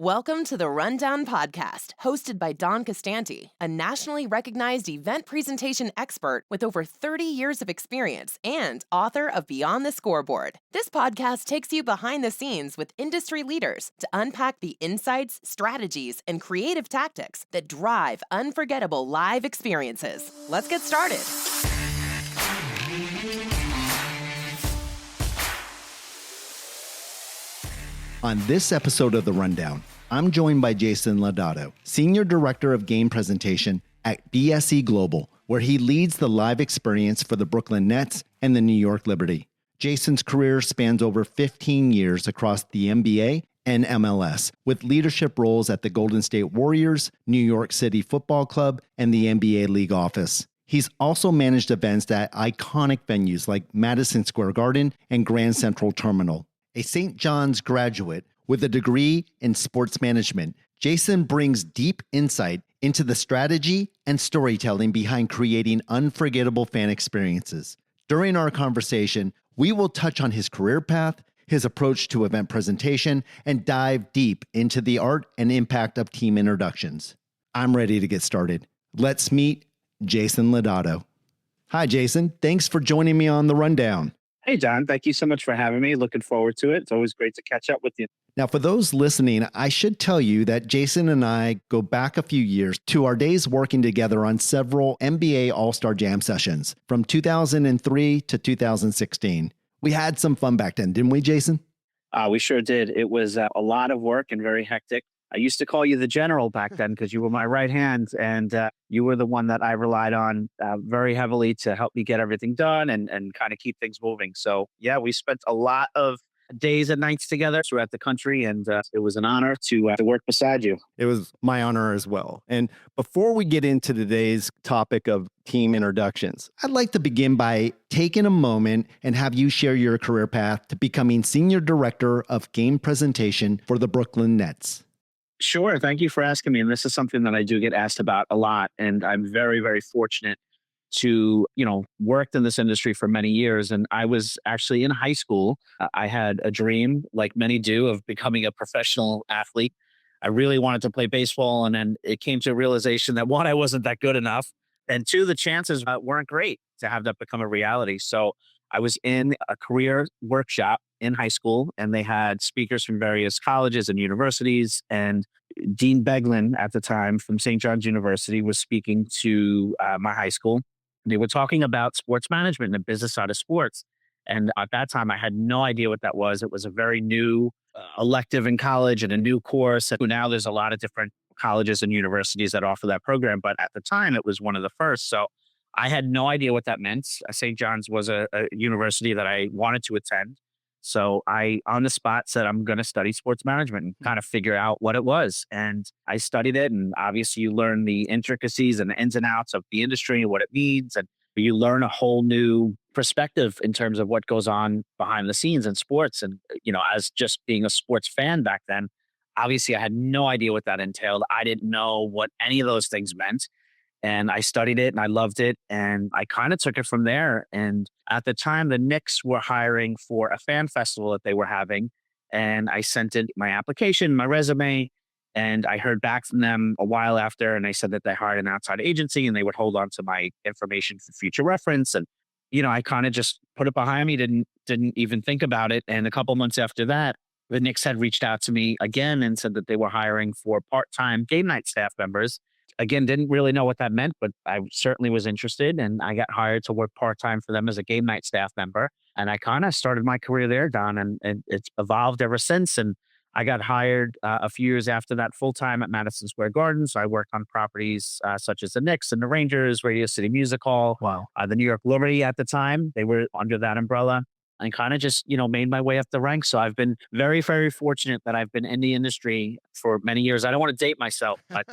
Welcome to the Rundown Podcast, hosted by Don Costante, a nationally recognized event presentation expert with over 30 years of experience and author of Beyond the Scoreboard. This podcast takes you behind the scenes with industry leaders to unpack the insights, strategies, and creative tactics that drive unforgettable live experiences. Let's get started. On this episode of The Rundown, I'm joined by Jason Lodato, Senior Director of Game Presentation at BSE Global, where he leads the live experience for the Brooklyn Nets and the New York Liberty. Jason's career spans over 15 years across the NBA and MLS, with leadership roles at the Golden State Warriors, New York City Football Club, and the NBA League Office. He's also managed events at iconic venues like Madison Square Garden and Grand Central Terminal. A St. John's graduate with a degree in sports management, Jason brings deep insight into the strategy and storytelling behind creating unforgettable fan experiences. During our conversation, we will touch on his career path, his approach to event presentation, and dive deep into the art and impact of team introductions. I'm ready to get started. Let's meet Jason Lodato. Hi, Jason. Thanks for joining me on The Rundown. Hey, Don. Thank you so much for having me. Looking forward to it. It's always great to catch up with you. Now, for those listening, I should tell you that Jason and I go back a few years to our days working together on several NBA All-Star Jam sessions from 2003 to 2016. We had some fun back then, didn't we, Jason? We sure did. It was a lot of work and very hectic. I used to call you the general back then because you were my right hand, and you were the one that I relied on very heavily to help me get everything done and kind of keep things moving. So, yeah, we spent a lot of days and nights together throughout the country, and it was an honor to work beside you. It was my honor as well. And before we get into today's topic of team introductions, I'd like to begin by taking a moment and have you share your career path to becoming Senior Director of Game Presentation for the Brooklyn Nets. Sure. Thank you for asking me. And this is something that I do get asked about a lot. And I'm very, very fortunate to, worked in this industry for many years. And I was actually in high school. I had a dream, like many do, of becoming a professional athlete. I really wanted to play baseball. And then it came to a realization that one, I wasn't that good enough. And two, the chances weren't great to have that become a reality. So I was in a career workshop in high school, and they had speakers from various colleges and universities. And Dean Beglin at the time from St. John's University was speaking to my high school. They were talking about sports management and the business side of sports. And at that time, I had no idea what that was. It was a very new elective in college and a new course. And now there's a lot of different colleges and universities that offer that program. But at the time, it was one of the first. So I had no idea what that meant. St. John's was a university that I wanted to attend. So I, on the spot, said, I'm going to study sports management and kind of figure out what it was. And I studied it. And obviously you learn the intricacies and the ins and outs of the industry and what it means. And you learn a whole new perspective in terms of what goes on behind the scenes in sports. And, as just being a sports fan back then, obviously I had no idea what that entailed. I didn't know what any of those things meant. And I studied it and I loved it. And I kind of took it from there. And at the time, the Knicks were hiring for a fan festival that they were having. And I sent in my application, my resume, and I heard back from them a while after. And they said that they hired an outside agency and they would hold on to my information for future reference. And, I kind of just put it behind me, didn't even think about it. And a couple months after that, the Knicks had reached out to me again and said that they were hiring for part-time game night staff members. Again, didn't really know what that meant, but I certainly was interested, and I got hired to work part-time for them as a game night staff member. And I kind of started my career there, Don, and it's evolved ever since. And I got hired a few years after that full-time at Madison Square Garden. So I worked on properties such as the Knicks and the Rangers, Radio City Music Hall, the New York Liberty at the time. They were under that umbrella. And kind of just, made my way up the ranks. So I've been very, very fortunate that I've been in the industry for many years. I don't want to date myself, but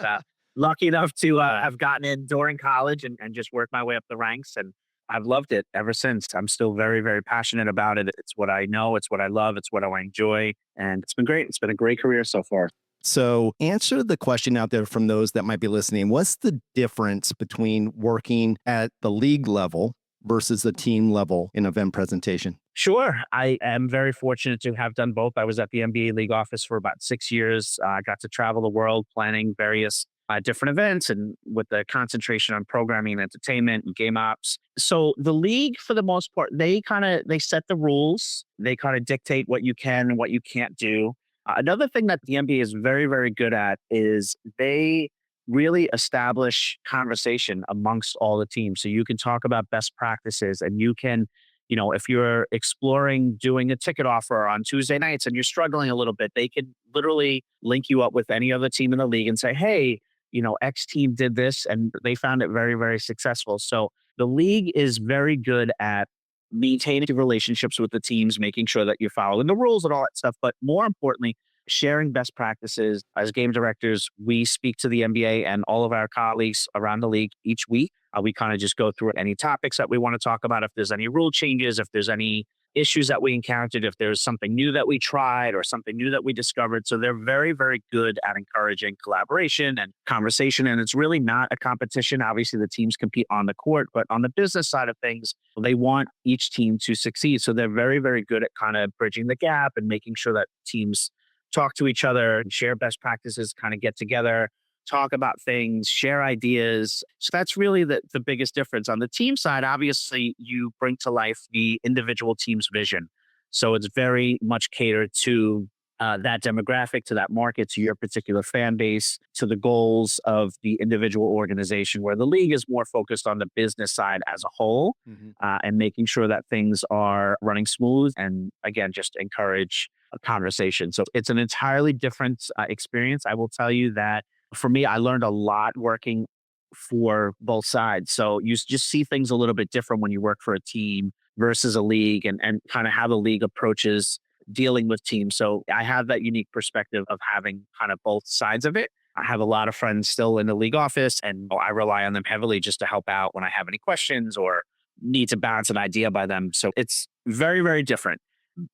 lucky enough to have gotten in during college and just worked my way up the ranks. And I've loved it ever since. I'm still very, very passionate about it. It's what I know. It's what I love. It's what I enjoy. And it's been great. It's been a great career so far. So answer the question out there from those that might be listening. What's the difference between working at the league level versus the team level in event presentation? Sure. I am very fortunate to have done both. I was at the NBA League office for about 6 years. I got to travel the world planning various different events and with the concentration on programming and entertainment and game ops. So the league, for the most part, they set the rules. They kind of dictate what you can and what you can't do. Another thing that the NBA is very, very good at is they really establish conversation amongst all the teams. So you can talk about best practices and you can if you're exploring doing a ticket offer on Tuesday nights and you're struggling a little bit, they can literally link you up with any other team in the league and say, hey, X team did this and they found it very, very successful. So the league is very good at maintaining relationships with the teams, making sure that you're following the rules and all that stuff. But more importantly, sharing best practices. As game directors, we speak to the NBA and all of our colleagues around the league each week. We kind of just go through any topics that we want to talk about. If there's any rule changes, if there's any issues that we encountered, if there's something new that we tried or something new that we discovered. So they're very, very good at encouraging collaboration and conversation. And it's really not a competition. Obviously, the teams compete on the court, but on the business side of things, they want each team to succeed. So they're very, very good at kind of bridging the gap and making sure that teams talk to each other and share best practices, kind of get together, talk about things, share ideas. So that's really the biggest difference. On the team side, obviously, you bring to life the individual team's vision. So it's very much catered to that demographic, to that market, to your particular fan base, to the goals of the individual organization, where the league is more focused on the business side as a whole and making sure that things are running smooth and, again, just encourage a conversation. So it's an entirely different experience. I will tell you that for me, I learned a lot working for both sides. So you just see things a little bit different when you work for a team versus a league and kind of how the league approaches dealing with teams. So I have that unique perspective of having kind of both sides of it. I have a lot of friends still in the league office and I rely on them heavily just to help out when I have any questions or need to bounce an idea by them. So it's very, very different,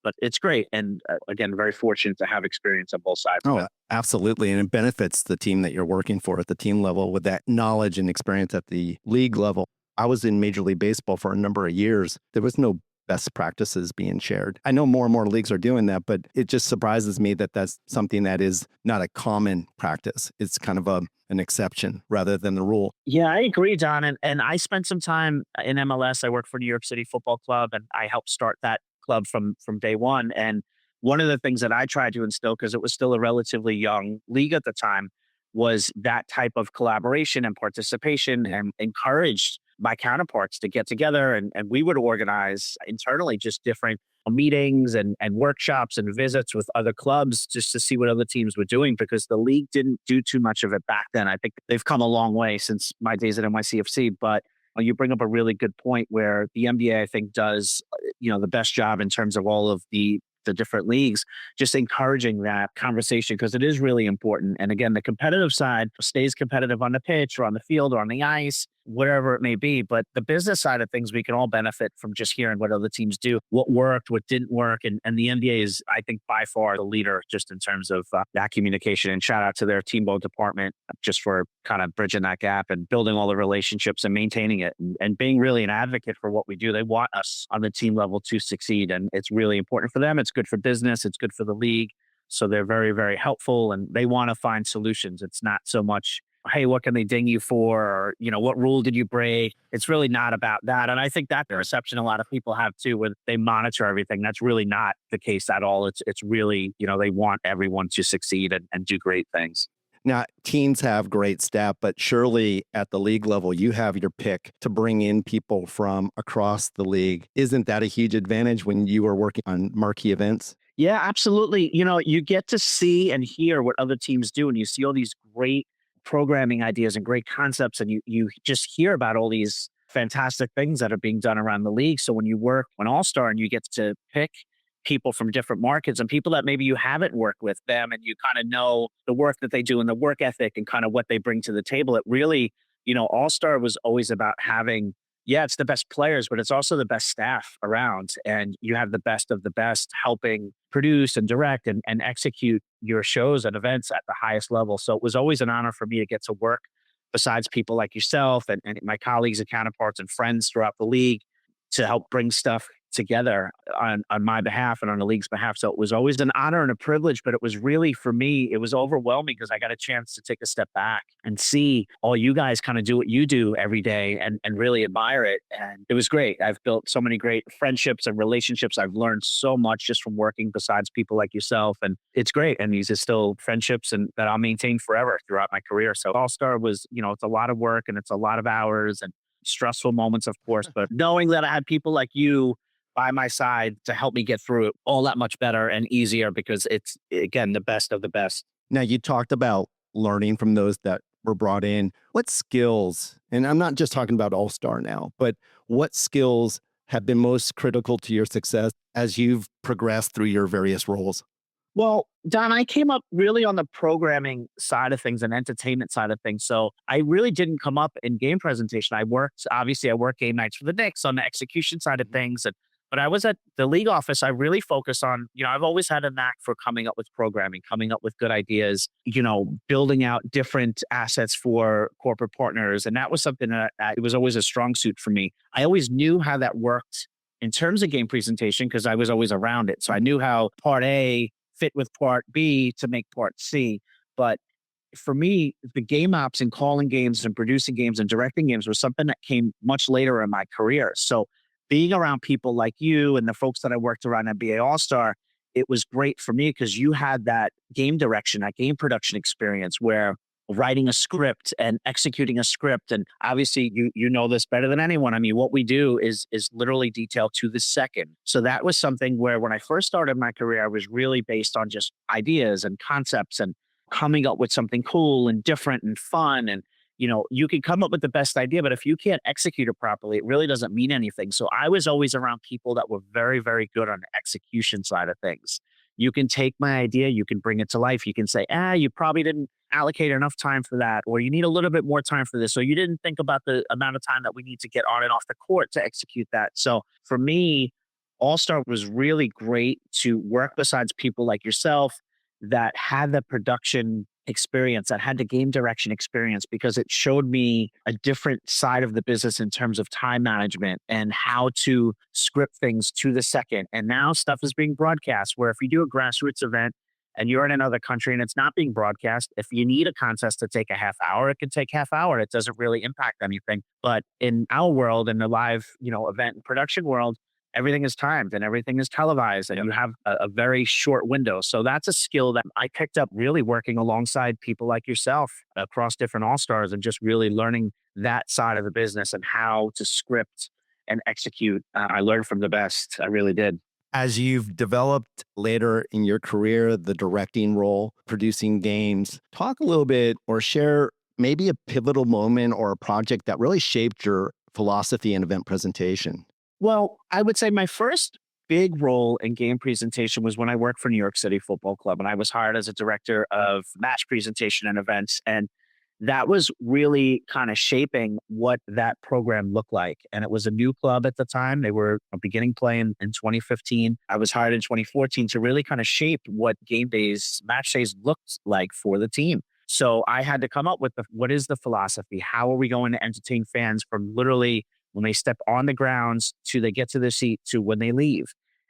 but it's great. And again, very fortunate to have experience on both sides. Oh, absolutely. And it benefits the team that you're working for at the team level with that knowledge and experience at the league level. I was in Major League Baseball for a number of years. There was no best practices being shared. I know more and more leagues are doing that, but it just surprises me that that's something that is not a common practice. It's kind of an exception rather than the rule. Yeah, I agree, Don. And I spent some time in MLS. I worked for New York City Football Club and I helped start that club from day one. And one of the things that I tried to instill, because it was still a relatively young league at the time, was that type of collaboration and participation and encouraged my counterparts to get together. And we would organize internally just different meetings and workshops and visits with other clubs just to see what other teams were doing because the league didn't do too much of it back then. I think they've come a long way since my days at NYCFC, but you bring up a really good point where the NBA, I think, does the best job in terms of all of the different leagues, just encouraging that conversation because it is really important. And again, the competitive side stays competitive on the pitch or on the field or on the ice, whatever it may be. But the business side of things, we can all benefit from just hearing what other teams do, what worked, what didn't work. And the NBA is, I think, by far the leader just in terms of that communication. And shout out to their team building department just for kind of bridging that gap and building all the relationships and maintaining it and being really an advocate for what we do. They want us on the team level to succeed. And it's really important for them. It's good for business. It's good for the league. So they're very, very helpful and they want to find solutions. It's not so much, hey, what can they ding you for? Or, what rule did you break? It's really not about that. And I think that perception a lot of people have too, where they monitor everything. That's really not the case at all. It's really, they want everyone to succeed and do great things. Now, teams have great staff, but surely at the league level, you have your pick to bring in people from across the league. Isn't that a huge advantage when you are working on marquee events? Yeah, absolutely. You get to see and hear what other teams do, and you see all these great programming ideas and great concepts, and you just hear about all these fantastic things that are being done around the league. So when you work on All-Star and you get to pick people from different markets and people that maybe you haven't worked with them and you kind of know the work that they do and the work ethic and kind of what they bring to the table, it really, All-Star was always about having, it's the best players, but it's also the best staff around. And you have the best of the best helping produce and direct and execute your shows and events at the highest level. So it was always an honor for me to get to work besides people like yourself and my colleagues and counterparts and friends throughout the league to help bring stuff together on my behalf and on the league's behalf. So it was always an honor and a privilege, but it was really, for me, it was overwhelming because I got a chance to take a step back and see all you guys kind of do what you do every day and really admire it. And it was great. I've built so many great friendships and relationships. I've learned so much just from working besides people like yourself. And it's great. And these are still friendships and that I'll maintain forever throughout my career. So All Star was, it's a lot of work and it's a lot of hours and stressful moments, of course, but knowing that I had people like you by my side to help me get through it all that much better and easier because it's, again, the best of the best. Now, you talked about learning from those that were brought in. What skills, and I'm not just talking about All Star now, but what skills have been most critical to your success as you've progressed through your various roles? Well, Don, I came up really on the programming side of things and entertainment side of things. So I really didn't come up in game presentation. Obviously, I worked game nights for the Knicks on the execution side of things. But I was at the league office. I really focused on, I've always had a knack for coming up with programming, coming up with good ideas, building out different assets for corporate partners. And that was something that it was always a strong suit for me. I always knew how that worked in terms of game presentation because I was always around it. So I knew how part A fit with part B to make part C. But for me, the game ops and calling games and producing games and directing games was something that came much later in my career. So being around people like you and the folks that I worked around at NBA All-Star, it was great for me because you had that game direction, that game production experience where writing a script and executing a script. And obviously you know this better than anyone. I mean, what we do is literally detailed to the second. So that was something where when I first started my career, I was really based on just ideas and concepts and coming up with something cool and different and fun. And, you can come up with the best idea, but if you can't execute it properly, it really doesn't mean anything. So I was always around people that were very, very good on the execution side of things. You can take my idea, you can bring it to life. You can say, you probably didn't allocate enough time for that, or you need a little bit more time for this, or you didn't think about the amount of time that we need to get on and off the court to execute that. So for me, All Star was really great to work besides people like yourself that had the production experience, that had the game direction experience, because it showed me a different side of the business in terms of time management and how to script things to the second. And now stuff is being broadcast where if you do a grassroots event and you're in another country and it's not being broadcast, if you need a contest to take a half hour, it can take half hour. It doesn't really impact anything. But in our world, in the live, event and production world, everything is timed and everything is televised and you have a very short window. So that's a skill that I picked up really working alongside people like yourself across different All-Stars and just really learning that side of the business and how to script and execute. I learned from the best. I really did. As you've developed later in your career, the directing role, producing games, talk a little bit or share maybe a pivotal moment or a project that really shaped your philosophy and event presentation. Well, I would say my first big role in game presentation was when I worked for New York City Football Club, and I was hired as a director of match presentation and events. And that was really kind of shaping what that program looked like. And it was a new club at the time. They were beginning playing in 2015. I was hired in 2014 to really kind of shape what game days, match days looked like for the team. So I had to come up with what is the philosophy? How are we going to entertain fans from literally when they step on the grounds to they get to the seat to when they leave?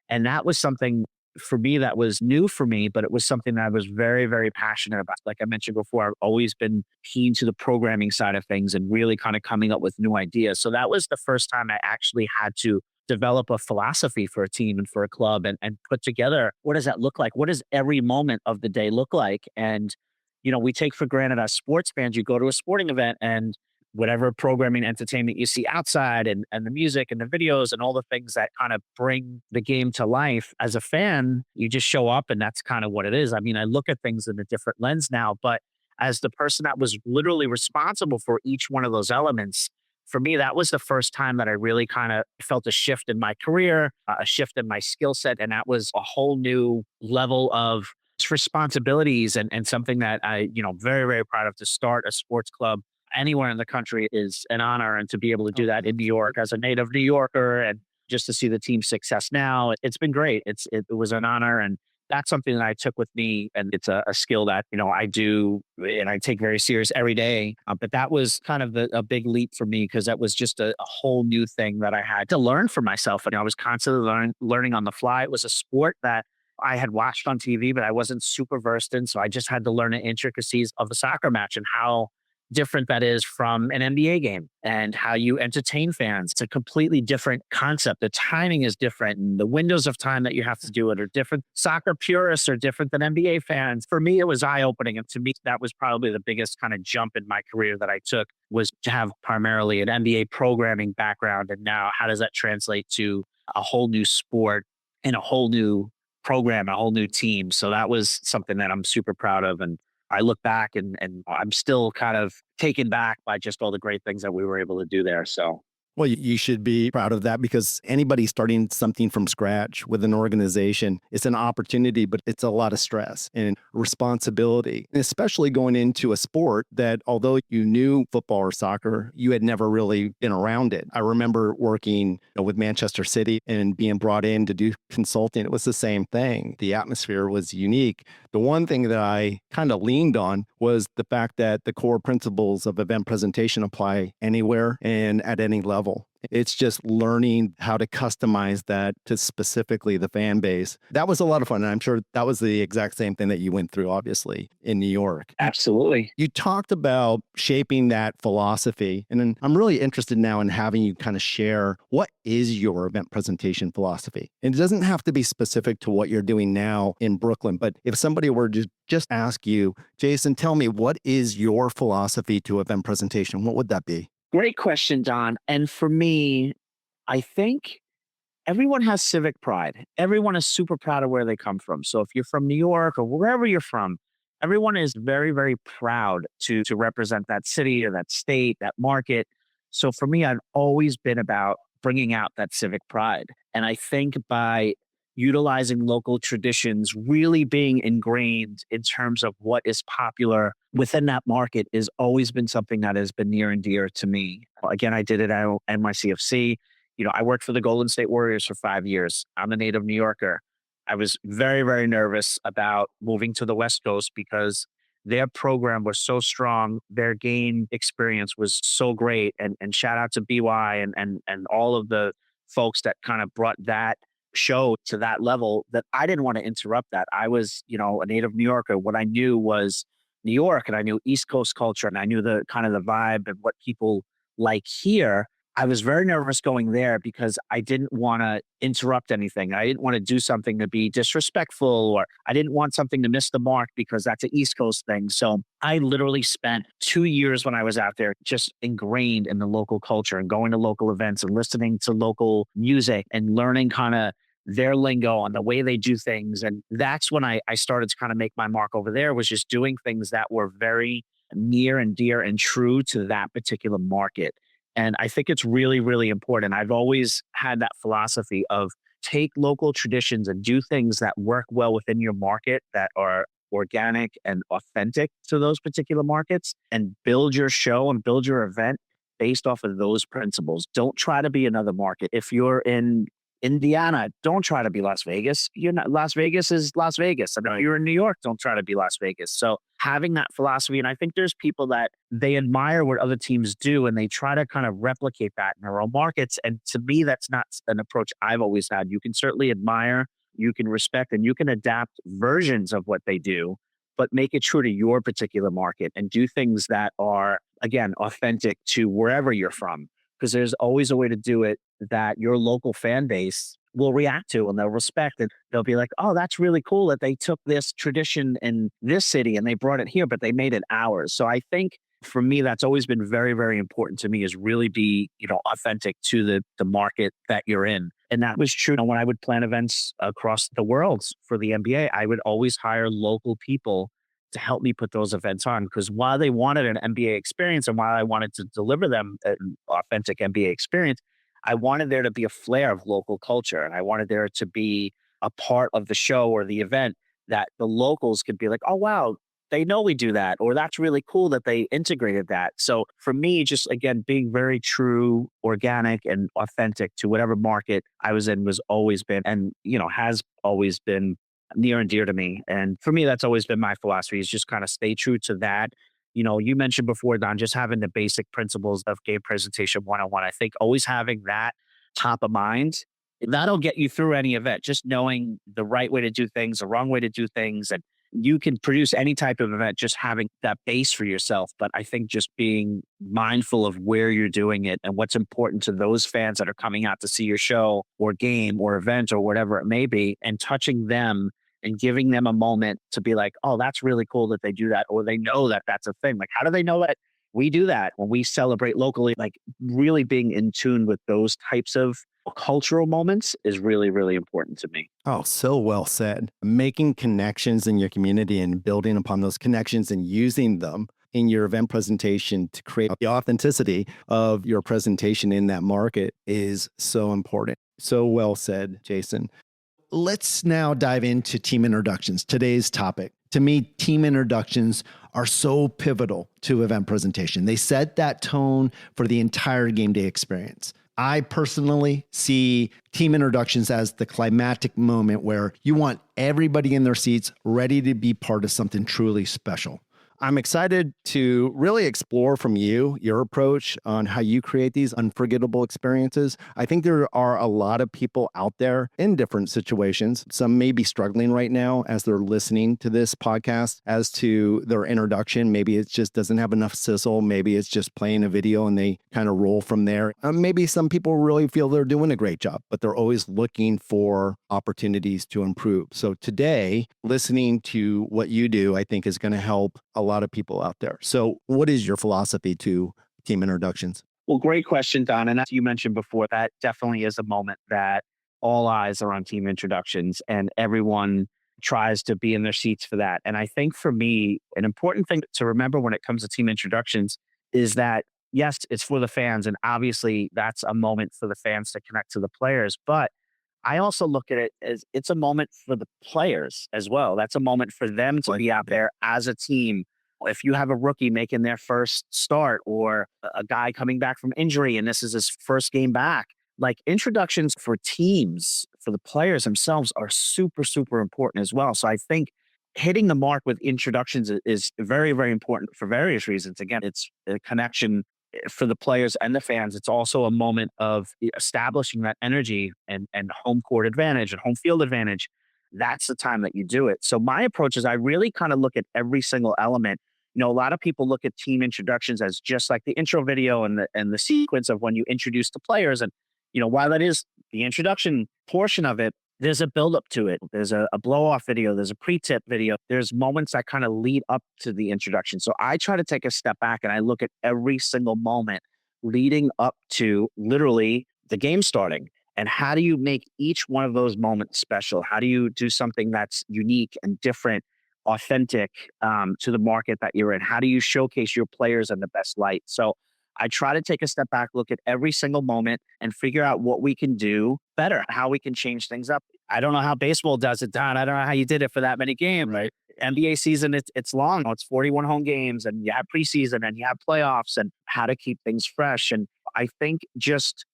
And that was something for me that was new for me, but it was something that I was very, very passionate about. Like I mentioned before, I've always been keen to the programming side of things and really kind of coming up with new ideas. So that was the first time I actually had to develop a philosophy for a team and for a club and put together, what does that look like? What does every moment of the day look like? And, we take for granted as sports fans, you go to a sporting event and whatever programming entertainment you see outside and the music and the videos and all the things that kind of bring the game to life. As a fan, you just show up and that's kind of what it is. I mean, I look at things in a different lens now, but as the person that was literally responsible for each one of those elements, for me, that was the first time that I really kind of felt a shift in my career, a shift in my skill set. And that was a whole new level of responsibilities and something that I, very, very proud of. To start a sports club anywhere in the country is an honor. And to be able to do that in New York as a native New Yorker and just to see the team's success now, it's been great. It was an honor. And that's something that I took with me. And it's a skill that, I do and I take very serious every day. But that was kind of a big leap for me because that was just a whole new thing that I had to learn for myself. And I was constantly learning on the fly. It was a sport that I had watched on TV, but I wasn't super versed in. So I just had to learn the intricacies of a soccer match and how different that is from an NBA game and how you entertain fans. It's a completely different concept. The timing is different and the windows of time that you have to do it are different. Soccer purists are different than NBA fans. For me, it was eye-opening. And to me, that was probably the biggest kind of jump in my career that I took, was to have primarily an NBA programming background. And now how does that translate to a whole new sport and a whole new program, a whole new team? So that was something that I'm super proud of. And I look back and I'm still kind of taken back by just all the great things that we were able to do there. So Well, you should be proud of that because anybody starting something from scratch with an organization, it's an opportunity, but it's a lot of stress and responsibility, and especially going into a sport that although you knew football or soccer, you had never really been around it. I remember working with Manchester City and being brought in to do consulting. It was the same thing. The atmosphere was unique. The one thing that I kind of leaned on was the fact that the core principles of event presentation apply anywhere and at any level. It's just learning how to customize that to specifically the fan base. That was a lot of fun. And I'm sure that was the exact same thing that you went through, obviously, in New York. absolutely. You talked about shaping that philosophy. And then I'm really interested now in having you kind of share what is your event presentation philosophy? And it doesn't have to be specific to what you're doing now in Brooklyn, but if somebody were to just ask you, Jason, tell me, what is your philosophy to event presentation? What would that be? Great question, Don. And for me, I think everyone has civic pride. Everyone is super proud of where they come from. So if you're from New York or wherever you're from, everyone is very, very proud to represent that city or that state, that market. So for me, I've always been about bringing out that civic pride. And I think by utilizing local traditions, really being ingrained in terms of what is popular within that market has always been something that has been near and dear to me. Again, I did it at NYCFC. I worked for the Golden State Warriors for 5 years. I'm a native New Yorker. I was very, very nervous about moving to the West Coast because their program was so strong. Their game experience was so great. And shout out to BY and all of the folks that kind of brought that show to that level, that I didn't want to interrupt that. I was, a native New Yorker. What I knew was New York, and I knew East Coast culture, and I knew the kind of the vibe and what people like here. I was very nervous going there because I didn't want to interrupt anything. I didn't want to do something to be disrespectful, or I didn't want something to miss the mark because that's an East Coast thing. So I literally spent 2 years when I was out there just ingrained in the local culture and going to local events and listening to local music and learning kind of their lingo and the way they do things. And that's when I started to kind of make my mark over there, was just doing things that were very near and dear and true to that particular market. And I think it's really, really important. I've always had that philosophy of take local traditions and do things that work well within your market, that are organic and authentic to those particular markets, and build your show and build your event based off of those principles. Don't try to be another market. If you're in Indiana, don't try to be Las Vegas. You're not. Las Vegas is Las Vegas. I know you're in New York, don't try to be Las Vegas. So having that philosophy, and I think there's people that they admire what other teams do and they try to kind of replicate that in their own markets. And to me, that's not an approach I've always had. You can certainly admire, you can respect, and you can adapt versions of what they do, but make it true to your particular market and do things that are, again, authentic to wherever you're from. Because there's always a way to do it that your local fan base will react to and they'll respect it. They'll be like, oh, that's really cool that they took this tradition in this city and they brought it here, but they made it ours. So I think for me, that's always been very, very important to me, is really be, authentic to the market that you're in. And that was true when I would plan events across the world for the NBA. I would always hire local people to help me put those events on, because while they wanted an NBA experience and while I wanted to deliver them an authentic NBA experience, I wanted there to be a flair of local culture, and I wanted there to be a part of the show or the event that the locals could be like, oh, wow, they know we do that, or that's really cool that they integrated that. So for me, just again, being very true, organic, and authentic to whatever market I was in was always been, and has always been near and dear to me. And for me, that's always been my philosophy, is just kind of stay true to that. You mentioned before, Don, just having the basic principles of game presentation 101. I think always having that top of mind, that'll get you through any event, just knowing the right way to do things, the wrong way to do things. And you can produce any type of event, just having that base for yourself. But I think just being mindful of where you're doing it and what's important to those fans that are coming out to see your show or game or event or whatever it may be, and touching them and giving them a moment to be like, oh, that's really cool that they do that. Or they know that that's a thing. Like, how do they know that we do that when we celebrate locally? Like, really being in tune with those types of cultural moments is really, really important to me. Oh, so well said. Making connections in your community and building upon those connections and using them in your event presentation to create the authenticity of your presentation in that market is so important. So well said, Jason. Let's now dive into team introductions, today's topic. To me, team introductions are so pivotal to event presentation. They set that tone for the entire game day experience. I personally see team introductions as the climactic moment where you want everybody in their seats ready to be part of something truly special. I'm excited to really explore from you, your approach on how you create these unforgettable experiences. I think there are a lot of people out there in different situations. Some may be struggling right now as they're listening to this podcast as to their introduction. Maybe it just doesn't have enough sizzle. Maybe it's just playing a video and they kind of roll from there. Maybe some people really feel they're doing a great job, but they're always looking for opportunities to improve. So today, listening to what you do, I think is going to help a lot of people out there. So what is your philosophy to team introductions? Well, great question, Don. And as you mentioned before, that definitely is a moment that all eyes are on team introductions and everyone tries to be in their seats for that. And I think for me, an important thing to remember when it comes to team introductions is that, yes, it's for the fans. And obviously, that's a moment for the fans to connect to the players. But I also look at it as it's a moment for the players as well. That's a moment for them to be out there as a team. If you have a rookie making their first start or a guy coming back from injury and this is his first game back, like introductions for teams, for the players themselves are super, super important as well. So I think hitting the mark with introductions is very, very important for various reasons. Again, it's a connection for the players and the fans. It's also a moment of establishing that energy and home court advantage and home field advantage. That's the time that you do it. So my approach is I really kind of look at every single element. A lot of people look at team introductions as just like the intro video and the sequence of when you introduce the players. And, while that is the introduction portion of it, there's a build up to it. There's a blow off video. There's a pre-tip video. There's moments that kind of lead up to the introduction. So I try to take a step back and I look at every single moment leading up to literally the game starting. And how do you make each one of those moments special? How do you do something that's unique and different, authentic to the market that you're in? How do you showcase your players in the best light? So I try to take a step back, look at every single moment and figure out what we can do better, how we can change things up. I don't know how baseball does it, Don. I don't know how you did it for that many games. Right. NBA season, it's long. It's 41 home games and you have preseason and you have playoffs and how to keep things fresh. And I think just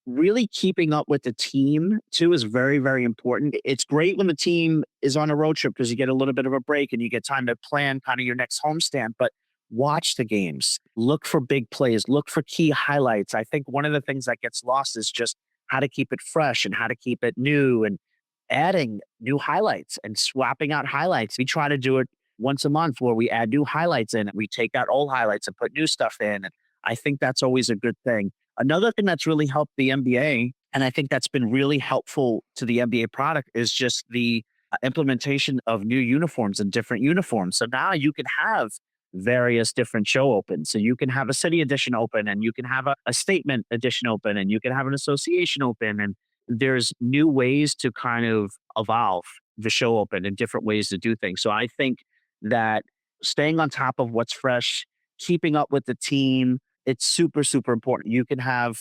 really keeping up with the team too is very, very important. It's great when the team is on a road trip because you get a little bit of a break and you get time to plan kind of your next homestand, but watch the games, look for big plays, look for key highlights. I think one of the things that gets lost is just how to keep it fresh and how to keep it new and adding new highlights and swapping out highlights. We try to do it once a month where we add new highlights in and we take out old highlights and put new stuff in. And I think that's always a good thing. Another thing that's really helped the NBA, and I think that's been really helpful to the NBA product, is just the implementation of new uniforms and different uniforms. So now you can have various different show opens. So you can have a city edition open and you can have a statement edition open and you can have an association open. And there's new ways to kind of evolve the show open and different ways to do things. So I think that staying on top of what's fresh, keeping up with the team, it's super, super important. You can have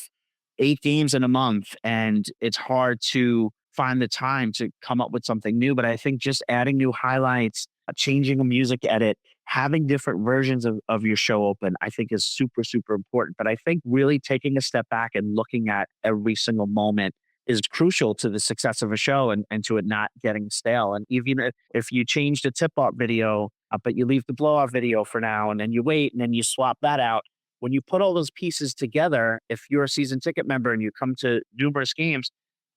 8 games in a month and it's hard to find the time to come up with something new. But I think just adding new highlights, changing a music edit, having different versions of your show open, I think is super, super important. But I think really taking a step back and looking at every single moment is crucial to the success of a show and to it not getting stale. And even if you change the tip-off video, but you leave the blow-off video for now, and then you wait, and then you swap that out, when you put all those pieces together, if you're a season ticket member and you come to numerous games,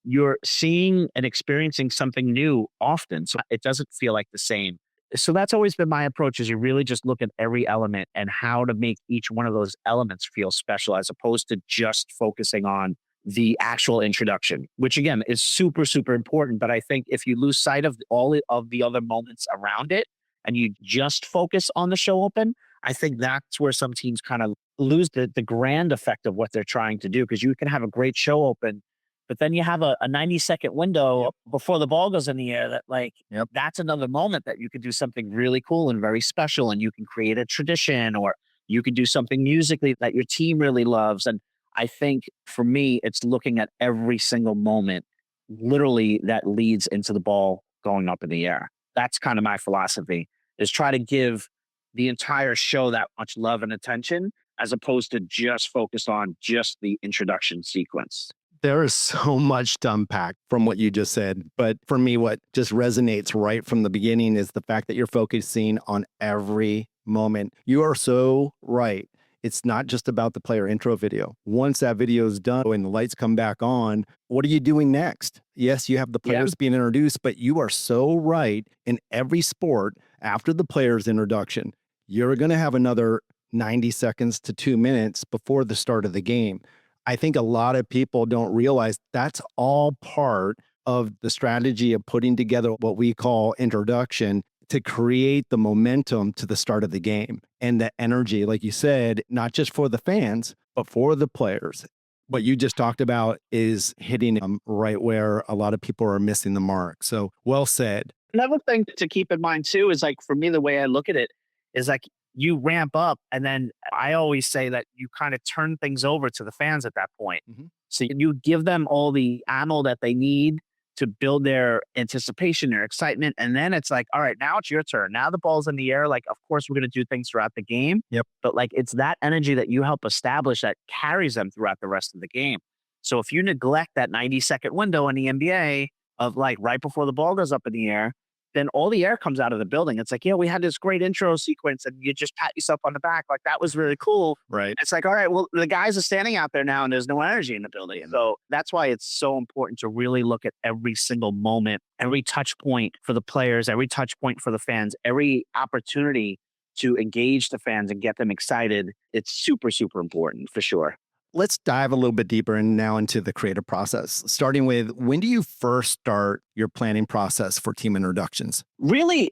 you're seeing and experiencing something new often. So it doesn't feel like the same. So that's always been my approach, is you really just look at every element and how to make each one of those elements feel special, as opposed to just focusing on the actual introduction, which again is super, super important. But I think if you lose sight of all of the other moments around it and you just focus on the show open, I think that's where some teams kind of lose the grand effect of what they're trying to do. Because you can have a great show open, but then you have a 90-second window before the ball goes in the air that that's another moment that you could do something really cool and very special, and you can create a tradition, or you can do something musically that your team really loves. And I think for me, it's looking at every single moment, literally, that leads into the ball going up in the air. That's kind of my philosophy, is try to give the entire show that much love and attention, as opposed to just focus on just the introduction sequence. There is so much to unpack from what you just said. But for me, what just resonates right from the beginning is the fact that you're focusing on every moment. You are so right. It's not just about the player intro video. Once that video is done and the lights come back on, what are you doing next? Yes, you have the players being introduced, but you are so right. In every sport, after the player's introduction, you're going to have another 90 seconds to 2 minutes before the start of the game. I think a lot of people don't realize that's all part of the strategy of putting together what we call introduction, to create the momentum to the start of the game and the energy, like you said, not just for the fans, but for the players. What you just talked about is hitting them right where a lot of people are missing the mark. So well said. Another thing to keep in mind too is, like, for me, the way I look at it is like, you ramp up, and then I always say that you kind of turn things over to the fans at that point. So you give them all the ammo that they need to build their anticipation, their excitement. And then it's like, all right, now it's your turn. Now the ball's in the air. Like, of course, we're going to do things throughout the game. But like, it's that energy that you help establish that carries them throughout the rest of the game. So if you neglect that 90-second window in the NBA of, like, right before the ball goes up in the air, then all the air comes out of the building. It's like, yeah, we had this great intro sequence, and you just pat yourself on the back. Like, that was really cool. Right. It's like, all right, well, the guys are standing out there now and there's no energy in the building. So that's why it's so important to really look at every single moment, every touch point for the players, every touch point for the fans, every opportunity to engage the fans and get them excited. It's super, super important for sure. Let's dive a little bit deeper and now into the creative process, starting with, when do you first start your planning process for team introductions? Really,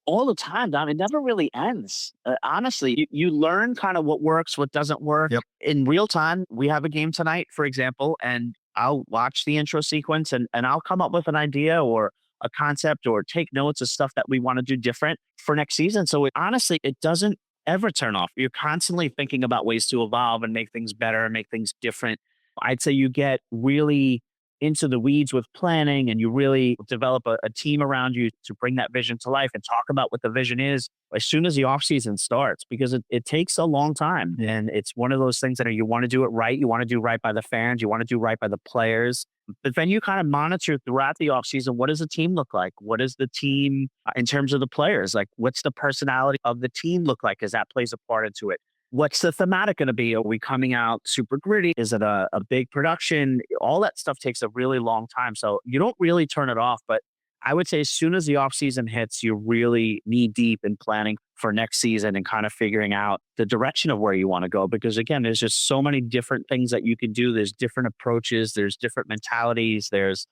all the time, Dom. It never really ends. Honestly, you learn kind of what works, what doesn't work in real time. We have a game tonight, for example, and I'll watch the intro sequence and I'll come up with an idea or a concept or take notes of stuff that we want to do different for next season. So honestly, it doesn't ever turn off. You're constantly thinking about ways to evolve and make things better and make things different. I'd say you get really into the weeds with planning, and you really develop a team around you to bring that vision to life and talk about what the vision is as soon as the off season starts, because it takes a long time. And it's one of those things that you want to do it right. You want to do right by the fans. You want to do right by the players. But then you kind of monitor throughout the offseason, what does the team look like? What is the team in terms of the players? Like, what's the personality of the team look like, as that plays a part into it? What's the thematic going to be? Are we coming out super gritty? Is it a big production? All that stuff takes a really long time. So you don't really turn it off. But I would say as soon as the off season hits, you're really knee deep in planning for next season and kind of figuring out the direction of where you want to go. Because again, there's just so many different things that you can do. There's different approaches. There's different mentalities. There's,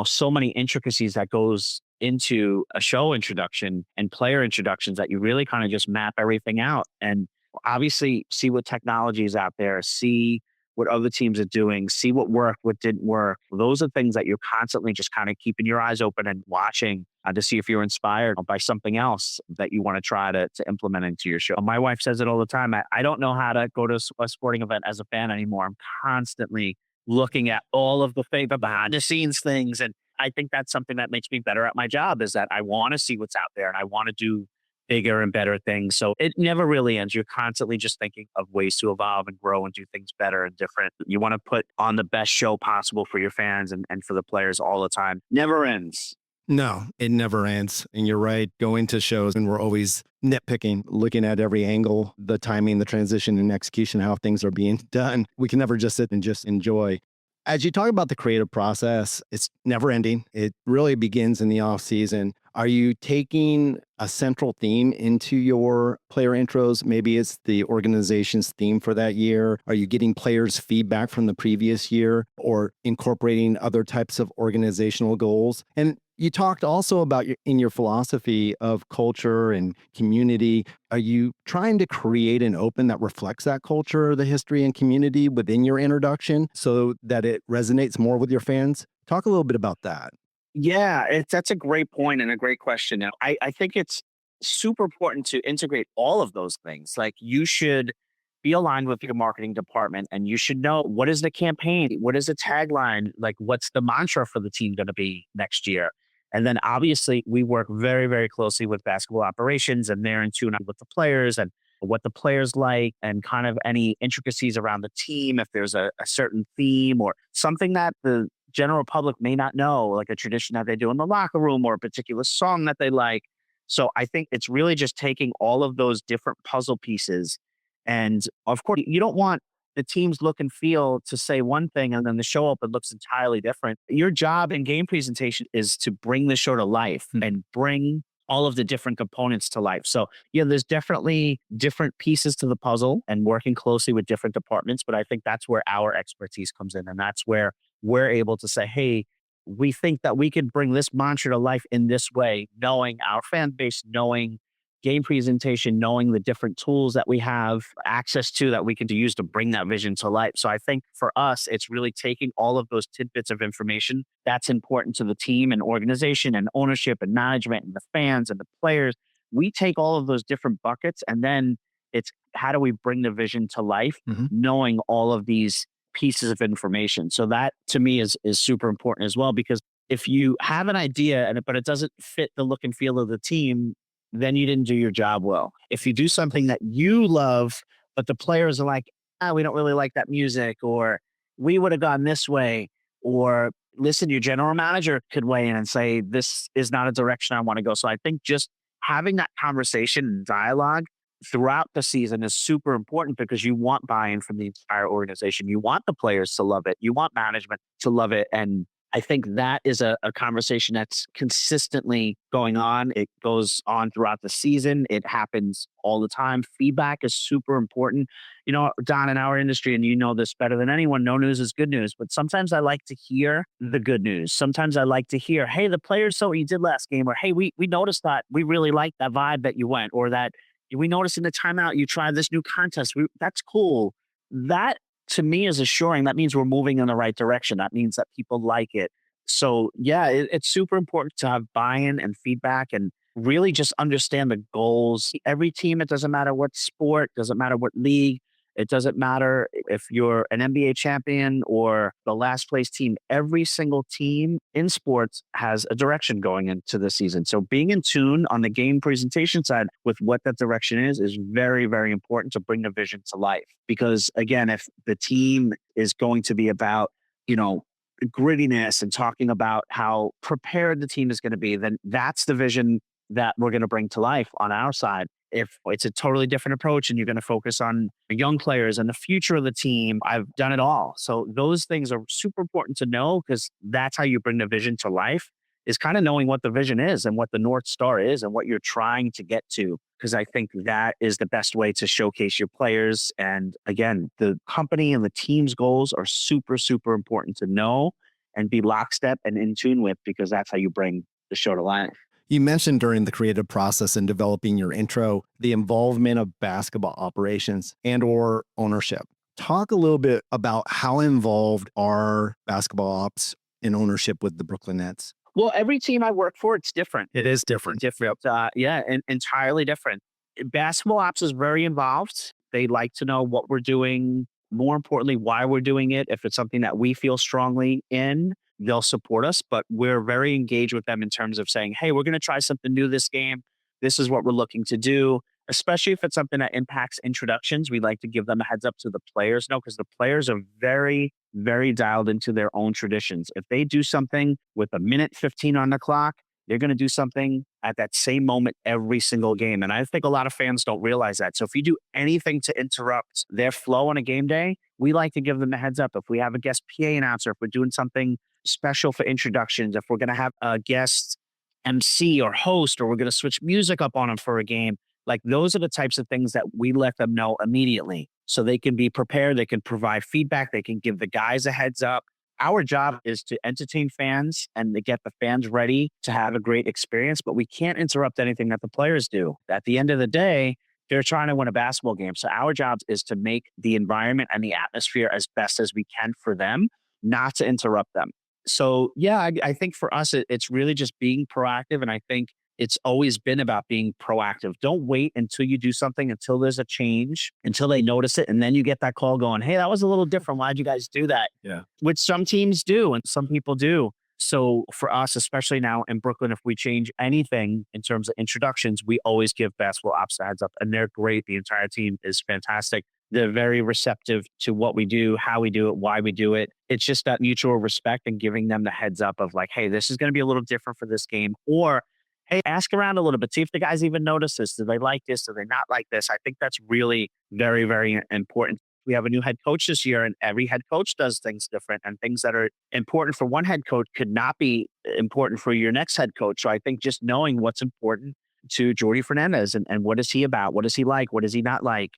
so many intricacies that goes into a show introduction and player introductions that you really kind of just map everything out. And obviously see what technology is out there, see what other teams are doing, see what worked, what didn't work. Those are things that you're constantly just kind of keeping your eyes open and watching to see if you're inspired by something else that you want to try to implement into your show. My wife says it all the time. I don't know how to go to a sporting event as a fan anymore. I'm constantly looking at all of the behind the scenes things. And I think that's something that makes me better at my job, is that I want to see what's out there and I want to do bigger and better things. So it never really ends. You're constantly just thinking of ways to evolve and grow and do things better and different. You want to put on the best show possible for your fans and for the players all the time. Never ends. No, it never ends. And you're right. Going to shows and we're always nitpicking, looking at every angle, the timing, the transition and execution, how things are being done. We can never just sit and just enjoy. As you talk about the creative process, it's never ending. It really begins in the off season. Are you taking a central theme into your player intros? Maybe it's the organization's theme for that year. Are you getting players' feedback from the previous year or incorporating other types of organizational goals? And you talked also about in your philosophy of culture and community. Are you trying to create an open that reflects that culture, the history and community within your introduction so that it resonates more with your fans? Talk a little bit about that. Yeah, that's a great point and a great question. Now, I think it's super important to integrate all of those things. Like you should be aligned with your marketing department and you should know what is the campaign, what is the tagline, like what's the mantra for the team going to be next year. And then obviously we work very, very closely with basketball operations and they're in tune with the players and what the players like and kind of any intricacies around the team, if there's a certain theme or something that the general public may not know, like a tradition that they do in the locker room or a particular song that they like. So I think it's really just taking all of those different puzzle pieces. And of course, you don't want the team's look and feel to say one thing and then the show up it looks entirely different. Your job in game presentation is to bring the show to life and bring all of the different components to life. So yeah, there's definitely different pieces to the puzzle and working closely with different departments, but I think that's where our expertise comes in. And that's where we're able to say, hey, we think that we can bring this mantra to life in this way, knowing our fan base, knowing game presentation, knowing the different tools that we have access to that we can use to bring that vision to life. So I think for us, it's really taking all of those tidbits of information that's important to the team and organization and ownership and management and the fans and the players. We take all of those different buckets and then it's how do we bring the vision to life, knowing all of these pieces of information. So that to me is super important as well, because if you have an idea but it doesn't fit the look and feel of the team, then you didn't do your job well. If you do something that you love, but the players are like, we don't really like that music, or we would have gone this way, or listen, your general manager could weigh in and say, this is not a direction I want to go. So I think just having that conversation and dialogue throughout the season is super important because you want buy-in from the entire organization. You want the players to love it. You want management to love it. And I think that is a conversation that's consistently going on. It goes on throughout the season. It happens all the time. Feedback is super important. You know, Don, in our industry, and you know this better than anyone, no news is good news. But sometimes I like to hear the good news. Sometimes I like to hear, hey, the players saw what you did last game, or hey, we noticed that we really liked that vibe that you went, or that we noticed in the timeout you tried this new contest. That's cool. That to me is assuring. That means we're moving in the right direction. That means that people like it. So yeah, it's super important to have buy-in and feedback and really just understand the goals. Every team, it doesn't matter what sport, doesn't matter what league, it doesn't matter if you're an NBA champion or the last place team. Every single team in sports has a direction going into the season. So being in tune on the game presentation side with what that direction is very, very important to bring the vision to life. Because again, if the team is going to be about, grittiness and talking about how prepared the team is going to be, then that's the vision that we're going to bring to life on our side. If it's a totally different approach and you're going to focus on young players and the future of the team, I've done it all. So those things are super important to know because that's how you bring the vision to life, is kind of knowing what the vision is and what the North Star is and what you're trying to get to. Because I think that is the best way to showcase your players. And again, the company and the team's goals are super, super important to know and be lockstep and in tune with, because that's how you bring the show to life. You mentioned during the creative process in developing your intro, the involvement of basketball operations and or ownership. Talk a little bit about how involved are basketball ops in ownership with the Brooklyn Nets. Well, every team I work for, it's different. It is different. And entirely different. Basketball ops is very involved. They like to know what we're doing. More importantly, why we're doing it. If it's something that we feel strongly in, they'll support us. But we're very engaged with them in terms of saying, hey, we're going to try something new this game. this is what we're looking to do. Especially if it's something that impacts introductions, we like to give them a heads up, to the players know, because the players are very, very dialed into their own traditions. If they do something with a minute 15 on the clock, they're going to do something at that same moment every single game. And I think a lot of fans don't realize that. So if you do anything to interrupt their flow on a game day, we like to give them a heads up. If we have a guest PA announcer, if we're doing something special for introductions, if we're going to have a guest MC or host, or we're going to switch music up on them for a game, like those are the types of things that we let them know immediately so they can be prepared. They can provide feedback. They can give the guys a heads up. Our job is to entertain fans and to get the fans ready to have a great experience, but we can't interrupt anything that the players do. At the end of the day, they're trying to win a basketball game. So our job is to make the environment and the atmosphere as best as we can for them, not to interrupt them. So yeah, I think for us, it's really just being proactive. And I think it's always been about being proactive. Don't wait until you do something, until there's a change, until they notice it. And then you get that call going, hey, that was a little different. Why'd you guys do that? Yeah. Which some teams do and some people do. So for us, especially now in Brooklyn, if we change anything in terms of introductions, we always give basketball ops a heads up. And they're great. The entire team is fantastic. They're very receptive to what we do, how we do it, why we do it. It's just that mutual respect and giving them the heads up of like, hey, this is going to be a little different for this game. Or hey, ask around a little bit. See if the guys even notice this. Do they like this? Do they not like this? I think that's really very, very important. We have a new head coach this year, and every head coach does things different, and things that are important for one head coach could not be important for your next head coach. So I think just knowing what's important to Jordi Fernandez and what is he about? What does he like? What does he not like?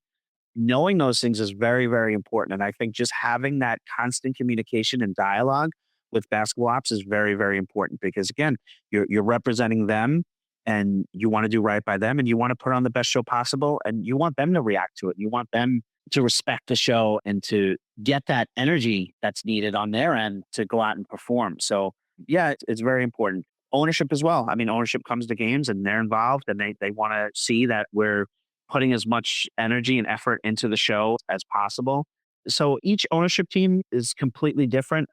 Knowing those things is very, very important. And I think just having that constant communication and dialogue with basketball ops is very, very important, because again, you're representing them and you want to do right by them and you want to put on the best show possible and you want them to react to it. You want them to respect the show and to get that energy that's needed on their end to go out and perform. So yeah, it's very important. Ownership as well. I mean, ownership comes to games and they're involved and they want to see that we're putting as much energy and effort into the show as possible. So each ownership team is completely different.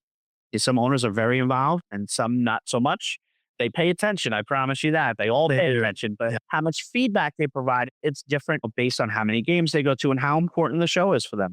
Some owners are very involved and some not so much. They pay attention. I promise you that. They all pay attention, but how much feedback they provide, it's different based on how many games they go to and how important the show is for them.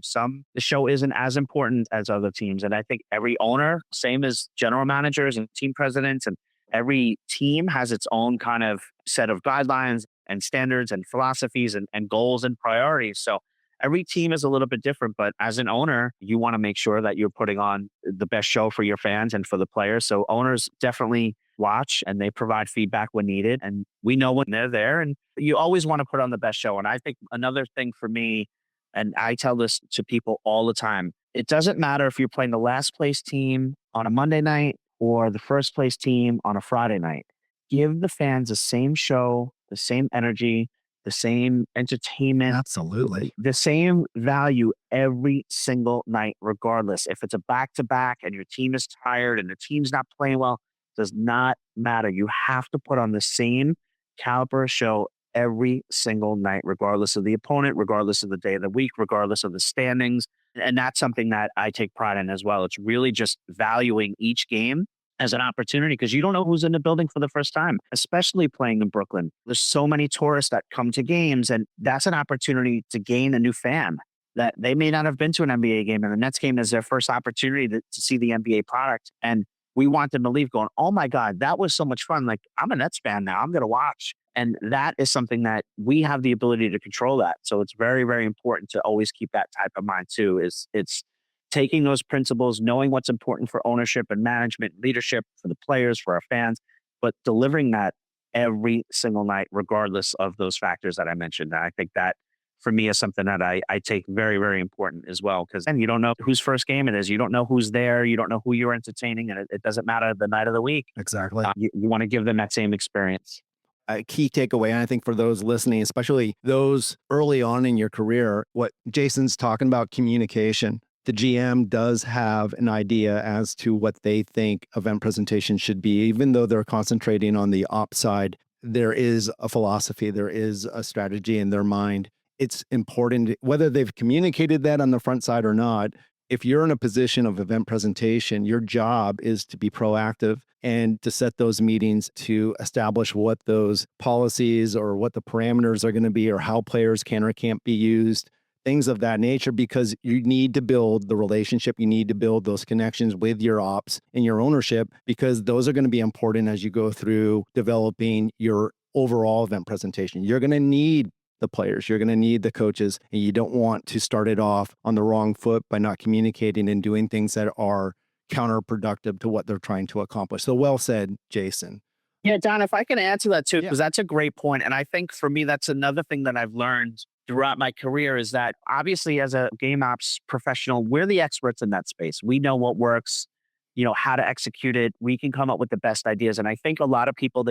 The show isn't as important as other teams. And I think every owner, same as general managers and team presidents, and every team has its own kind of set of guidelines and standards and philosophies and goals and priorities. So every team is a little bit different, but as an owner, you want to make sure that you're putting on the best show for your fans and for the players. So owners definitely watch and they provide feedback when needed. And we know when they're there, and you always want to put on the best show. And I think another thing for me, and I tell this to people all the time, it doesn't matter if you're playing the last place team on a Monday night or the first place team on a Friday night. Give the fans the same show, the same energy, the same entertainment. Absolutely. The same value every single night, regardless. If it's a back-to-back and your team is tired and the team's not playing well, does not matter. You have to put on the same caliber show every single night, regardless of the opponent, regardless of the day of the week, regardless of the standings. And that's something that I take pride in as well. It's really just valuing each game as an opportunity, because you don't know who's in the building for the first time, especially playing in Brooklyn. There's so many tourists that come to games, and that's an opportunity to gain a new fan that they may not have been to an NBA game, and the Nets game is their first opportunity to see the NBA product. And we want them to leave going, oh my God, that was so much fun. Like, I'm a Nets fan now. I'm going to watch. And that is something that we have the ability to control that. So it's very, very important to always keep that type of mind too. It's taking those principles, knowing what's important for ownership and management, leadership, for the players, for our fans, but delivering that every single night, regardless of those factors that I mentioned. And I think that for me is something that I take very, very important as well. Because then you don't know whose first game it is. You don't know who's there. You don't know who you're entertaining. And it doesn't matter the night of the week. Exactly. You want to give them that same experience. A key takeaway, and I think for those listening, especially those early on in your career, what Jason's talking about, communication. The GM does have an idea as to what they think event presentation should be, even though they're concentrating on the ops side. There is a philosophy, there is a strategy in their mind. It's important, whether they've communicated that on the front side or not, if you're in a position of event presentation, your job is to be proactive and to set those meetings to establish what those policies or what the parameters are going to be or how players can or can't be used, things of that nature, because you need to build the relationship. You need to build those connections with your ops and your ownership, because those are going to be important as you go through developing your overall event presentation. You're going to need the players, you're going to need the coaches, and you don't want to start it off on the wrong foot by not communicating and doing things that are counterproductive to what they're trying to accomplish. So well said, Jason. Yeah, Don, if I can add to that too, because that's a great point. And I think for me, that's another thing that I've learned throughout my career is that obviously as a game ops professional, we're the experts in that space. We know what works, how to execute it. We can come up with the best ideas. And I think a lot of people,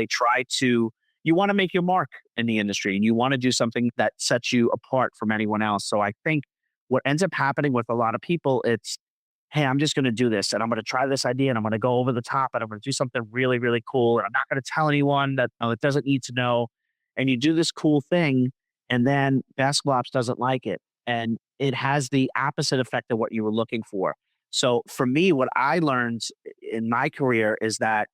you want to make your mark in the industry and you want to do something that sets you apart from anyone else. So I think what ends up happening with a lot of people, it's, hey, I'm just going to do this and I'm going to try this idea and I'm going to go over the top and I'm going to do something really, really cool. And I'm not going to tell anyone that it doesn't need to know. And you do this cool thing and then basketball ops doesn't like it. And it has the opposite effect of what you were looking for. So for me, what I learned in my career is that,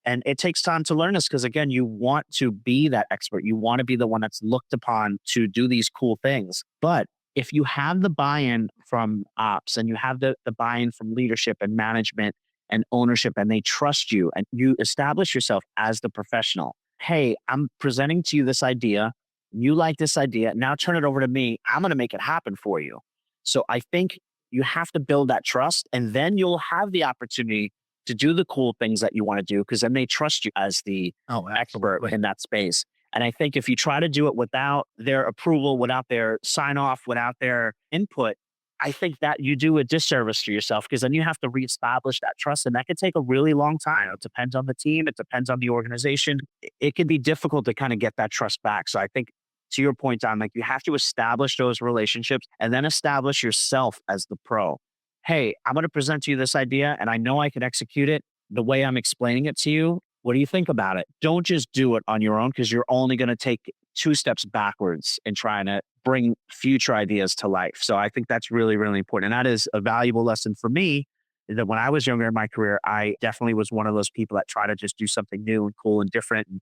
and it takes time to learn this because again, you want to be that expert. You want to be the one that's looked upon to do these cool things. But if you have the buy-in from ops and you have the buy-in from leadership and management and ownership, and they trust you and you establish yourself as the professional. Hey, I'm presenting to you this idea. You like this idea. Now turn it over to me. I'm going to make it happen for you. So I think you have to build that trust and then you'll have the opportunity to do the cool things that you want to do because then they trust you as the expert in that space. And I think if you try to do it without their approval, without their sign off, without their input, I think that you do a disservice to yourself because then you have to reestablish that trust. And that could take a really long time. It depends on the team. It depends on the organization. It can be difficult to kind of get that trust back. So I think to your point, Don, like you have to establish those relationships and then establish yourself as the pro. Hey, I'm going to present to you this idea and I know I can execute it the way I'm explaining it to you. What do you think about it? Don't just do it on your own because you're only going to take 2 steps backwards in trying to bring future ideas to life. So I think that's really, really important. And that is a valuable lesson for me that when I was younger in my career, I definitely was one of those people that try to just do something new and cool and different. And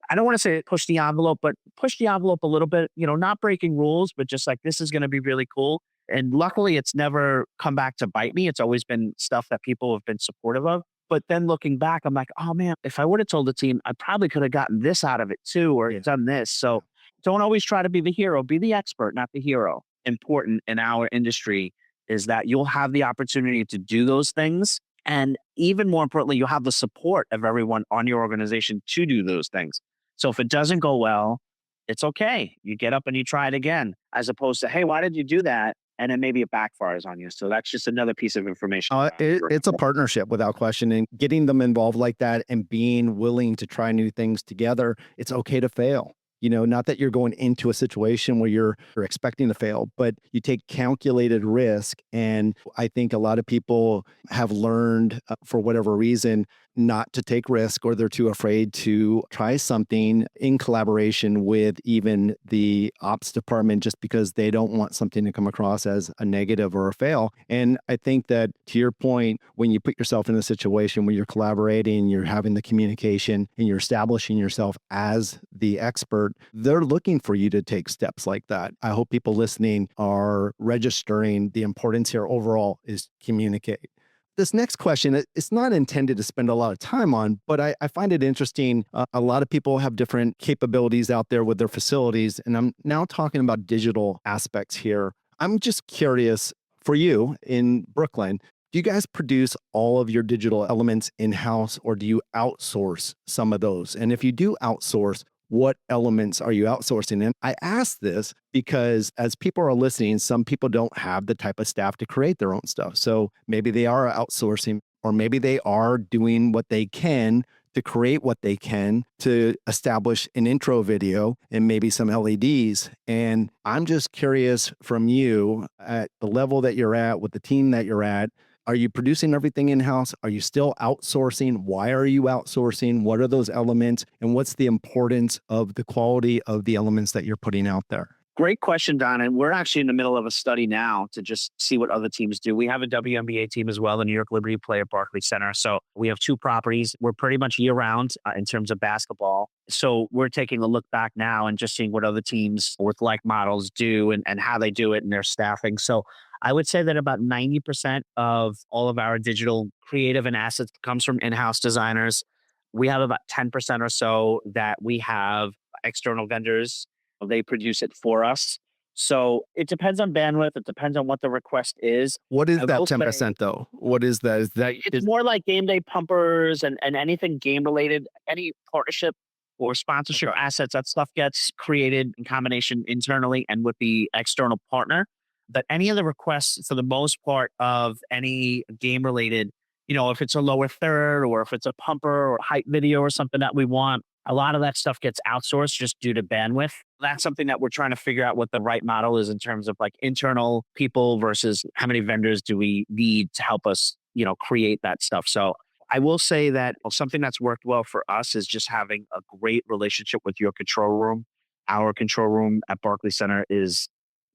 I don't want to say push the envelope, but push the envelope a little bit, not breaking rules, but just like, this is going to be really cool. And luckily it's never come back to bite me. It's always been stuff that people have been supportive of. But then looking back, I'm like, oh man, if I would have told the team, I probably could have gotten this out of it too, or done this. So don't always try to be the hero, be the expert, not the hero. Important in our industry is that you'll have the opportunity to do those things. And even more importantly, you'll have the support of everyone on your organization to do those things. So if it doesn't go well, it's okay. You get up and you try it again, as opposed to, hey, why did you do that? And then maybe it backfires on you. So that's just another piece of information. It's a partnership without question. And getting them involved like that and being willing to try new things together, it's okay to fail. Not that you're going into a situation where you're expecting to fail, but you take calculated risk. And I think a lot of people have learned for whatever reason not to take risk, or they're too afraid to try something in collaboration with even the ops department just because they don't want something to come across as a negative or a fail. And I think that to your point, when you put yourself in a situation where you're collaborating, you're having the communication and you're establishing yourself as the expert, they're looking for you to take steps like that. I hope people listening are registering the importance here overall is communicate. This next question, it's not intended to spend a lot of time on, but I find it interesting. A lot of people have different capabilities out there with their facilities, and I'm now talking about digital aspects here. I'm just curious, for you in Brooklyn, do you guys produce all of your digital elements in-house, or do you outsource some of those? And if you do outsource, what elements are you outsourcing? And I ask this because as people are listening, some people don't have the type of staff to create their own stuff. So maybe they are outsourcing, or maybe they are doing what they can to create what they can to establish an intro video and maybe some LEDs. And I'm just curious from you at the level that you're at with the team that you're at, are you producing everything in-house? Are you still outsourcing? Why are you outsourcing? What are those elements? And what's the importance of the quality of the elements that you're putting out there? Great question, Don. And we're actually in the middle of a study now to just see what other teams do. We have a WNBA team as well, the New York Liberty play at Barclays Center. So we have two properties. We're pretty much year round in terms of basketball. So we're taking a look back now and just seeing what other teams with like models do and how they do it and their staffing. So I would say that about 90% of all of our digital creative and assets comes from in-house designers. We have about 10% or so that we have external vendors. They produce it for us. So it depends on bandwidth. It depends on what the request is. What is I that will 10% though? What is that? it's more like game day pumpers and anything game related, any partnership or sponsorship assets, that stuff gets created in combination internally and with the external partner. But any of the requests, for the most part, of any game related, if it's a lower third or if it's a pumper or height video or something that we want, a lot of that stuff gets outsourced just due to bandwidth. That's something that we're trying to figure out what the right model is in terms of like internal people versus how many vendors do we need to help us, create that stuff. So I will say that something that's worked well for us is just having a great relationship with your control room. Our control room at Barclays Center is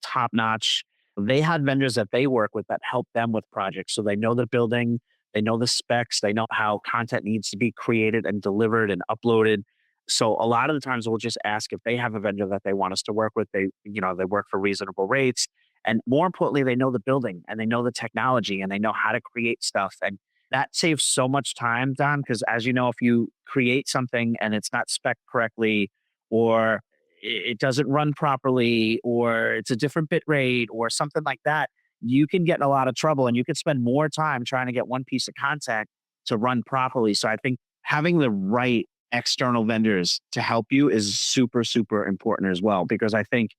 top notch. They had vendors that they work with that help them with projects. So they know the building, they know the specs, they know how content needs to be created and delivered and uploaded. So a lot of the times we'll just ask if they have a vendor that they want us to work with. They work for reasonable rates. And more importantly, they know the building and they know the technology and they know how to create stuff. And that saves so much time, Don, because as you know, if you create something and it's not spec correctly, or it doesn't run properly, or it's a different bit rate or something like that, you can get in a lot of trouble and you can spend more time trying to get one piece of content to run properly. So I think having the right external vendors to help you is super, super important as well, because I think,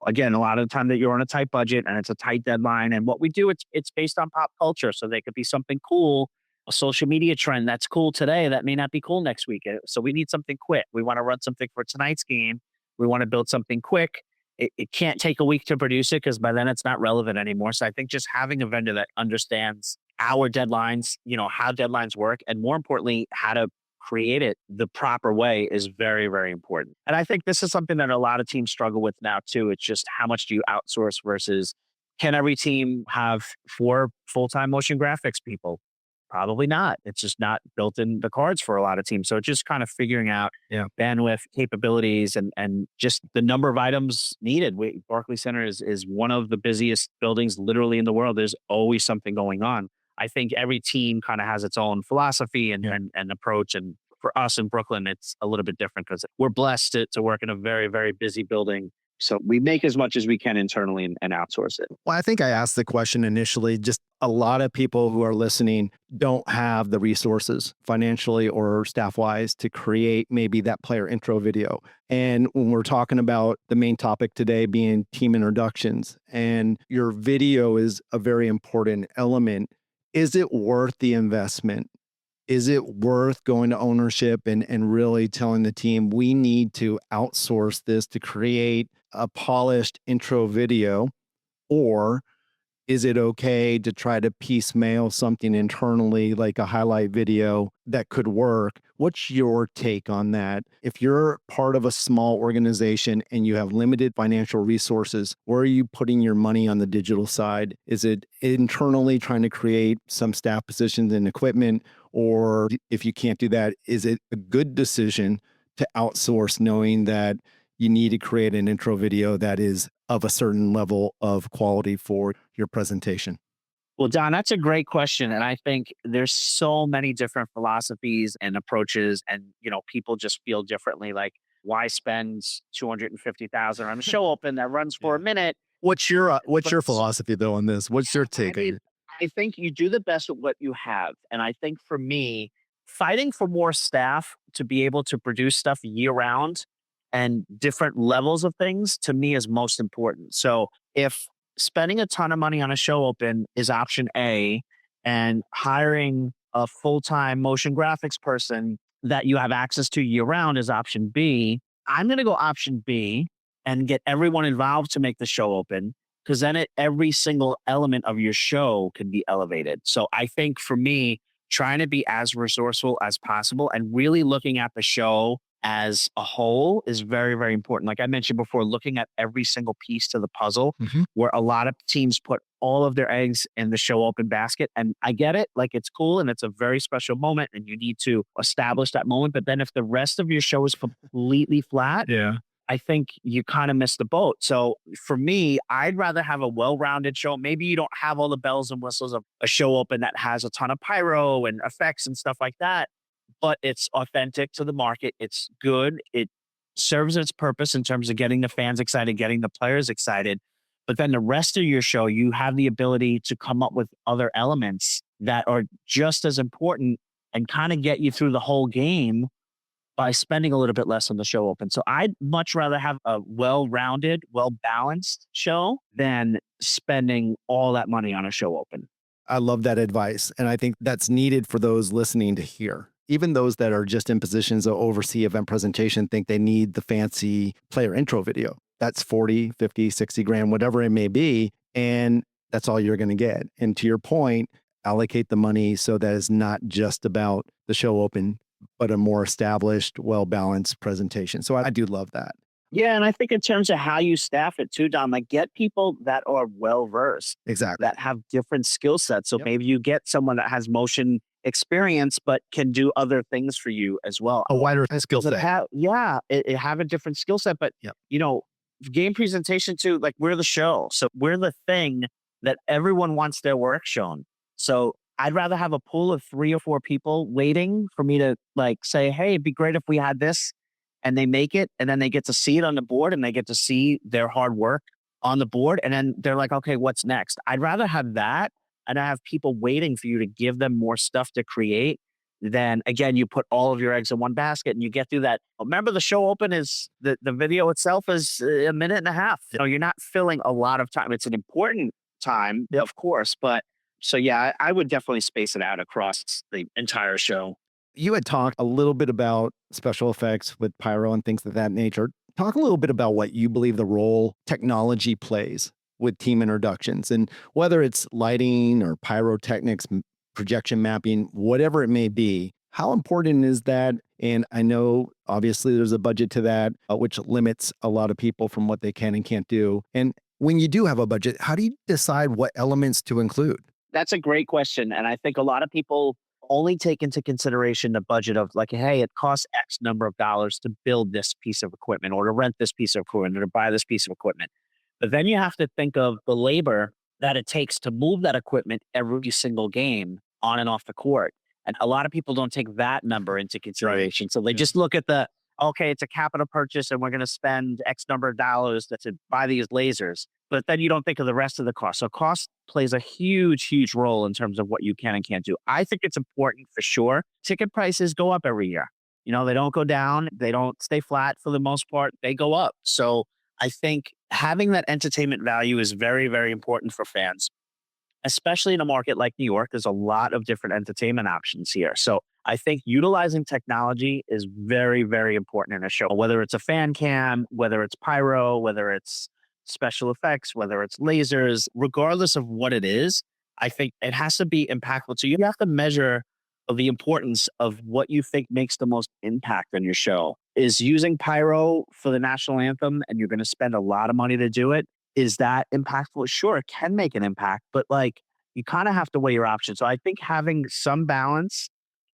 again, a lot of the time that you're on a tight budget and it's a tight deadline. And what we do, it's based on pop culture. So they could be something cool, a social media trend that's cool today that may not be cool next week. So we need something quick. We want to run something for tonight's game. We want to build something quick. It can't take a week to produce it because by then it's not relevant anymore. So I think just having a vendor that understands our deadlines, how deadlines work, and more importantly, how to create it the proper way is very, very important. And I think this is something that a lot of teams struggle with now too. It's just how much do you outsource versus can every team have 4 full-time motion graphics people? Probably not. It's just not built in the cards for a lot of teams. So just kind of figuring out bandwidth, capabilities, and just the number of items needed. Barclays Center is one of the busiest buildings literally in the world. There's always something going on. I think every team kind of has its own philosophy and approach. And for us in Brooklyn, it's a little bit different because we're blessed to work in a very, very busy building. So we make as much as we can internally and outsource it. Well, I think I asked the question initially, just a lot of people who are listening don't have the resources financially or staff wise to create maybe that player intro video. And when we're talking about the main topic today being team introductions, and your video is a very important element, is it worth the investment? Is it worth going to ownership and really telling the team we need to outsource this to create a polished intro video? Or is it okay to try to piecemeal something internally, like a highlight video that could work? What's your take on that? If you're part of a small organization and you have limited financial resources, where are you putting your money on the digital side? Is it internally trying to create some staff positions and equipment? Or if you can't do that, is it a good decision to outsource knowing that you need to create an intro video that is of a certain level of quality for your presentation? Well, Don, that's a great question. And I think there's so many different philosophies and approaches, and, people just feel differently. Like, why spend $250,000 on a show open that runs for a minute? What's your philosophy though on this? What's your take? I think you do the best with what you have. And I think for me, fighting for more staff to be able to produce stuff year round and different levels of things, to me, is most important. So if spending a ton of money on a show open is option A, and hiring a full-time motion graphics person that you have access to year round is option B, I'm going to go option B and get everyone involved to make the show open, because then every single element of your show can be elevated. So I think for me, trying to be as resourceful as possible and really looking at the show as a whole is very, very important. Like I mentioned before, looking at every single piece to the puzzle, where a lot of teams put all of their eggs in the show open basket. And I get it, like it's cool and it's a very special moment and you need to establish that moment. But then if the rest of your show is completely flat, I think you kind of missed the boat. So for me, I'd rather have a well-rounded show. Maybe you don't have all the bells and whistles of a show open that has a ton of pyro and effects and stuff like that, but it's authentic to the market. It's good. It serves its purpose in terms of getting the fans excited, getting the players excited. But then the rest of your show, you have the ability to come up with other elements that are just as important and kind of get you through the whole game by spending a little bit less on the show open. So I'd much rather have a well-rounded, well-balanced show than spending all that money on a show open. I love that advice. And I think that's needed for those listening to hear. Even those that are just in positions to oversee event presentation think they need the fancy player intro video. That's 40, 50, 60 grand, whatever it may be. And that's all you're going to get. And to your point, allocate the money so that it's not just about the show open, but a more established, well-balanced presentation. So I do love that. Yeah, and I think in terms of how you staff it too, Don, like get people that are well-versed. Exactly. That have different skill sets. So maybe you get someone that has motion experience, but can do other things for you as well. A wider skill set. It have a different skill set, but you know, game presentation too, like we're the show. So we're the thing that everyone wants their work shown. So I'd rather have a pool of 3 or 4 people waiting for me to like say, hey, it'd be great if we had this, and they make it, and then they get to see it on the board and they get to see their hard work on the board. And then they're like, okay, what's next? I'd rather have that. And I have people waiting for you to give them more stuff to create. Then again, you put all of your eggs in one basket and you get through that. Remember, the show open is the video itself is a minute and a half. You know, you're not filling a lot of time. It's an important time, of course, but so yeah, I would definitely space it out across the entire show. You had talked a little bit about special effects with pyro and things of that nature. Talk a little bit about what you believe the role technology plays with team introductions, and whether it's lighting or pyrotechnics, projection mapping, whatever it may be. How important is that? And I know obviously there's a budget to that, which limits a lot of people from what they can and can't do. And when you do have a budget, how do you decide what elements to include? That's a great question. And I think a lot of people only take into consideration the budget of like, hey, it costs X number of dollars to build this piece of equipment or to rent this piece of equipment or to buy this piece of equipment. But then you have to think of the labor that it takes to move that equipment every single game on and off the court. And a lot of people don't take that number into consideration. So they just look at okay, it's a capital purchase and we're going to spend X number of dollars to buy these lasers. But then you don't think of the rest of the cost. So cost plays a huge, huge role in terms of what you can and can't do. I think it's important for sure. Ticket prices go up every year. You know, they don't go down. They don't stay flat for the most part. They go up. So I think having that entertainment value is very, very important for fans, especially in a market like New York. There's a lot of different entertainment options here. So I think utilizing technology is very, very important in a show, whether it's a fan cam, whether it's pyro, whether it's special effects, whether it's lasers, regardless of what it is. I think it has to be impactful. So you have to measure the importance of what you think makes the most impact on your show. Is using pyro for the national anthem and you're going to spend a lot of money to do it, is that impactful? Sure, it can make an impact, but like you kind of have to weigh your options. So I think having some balance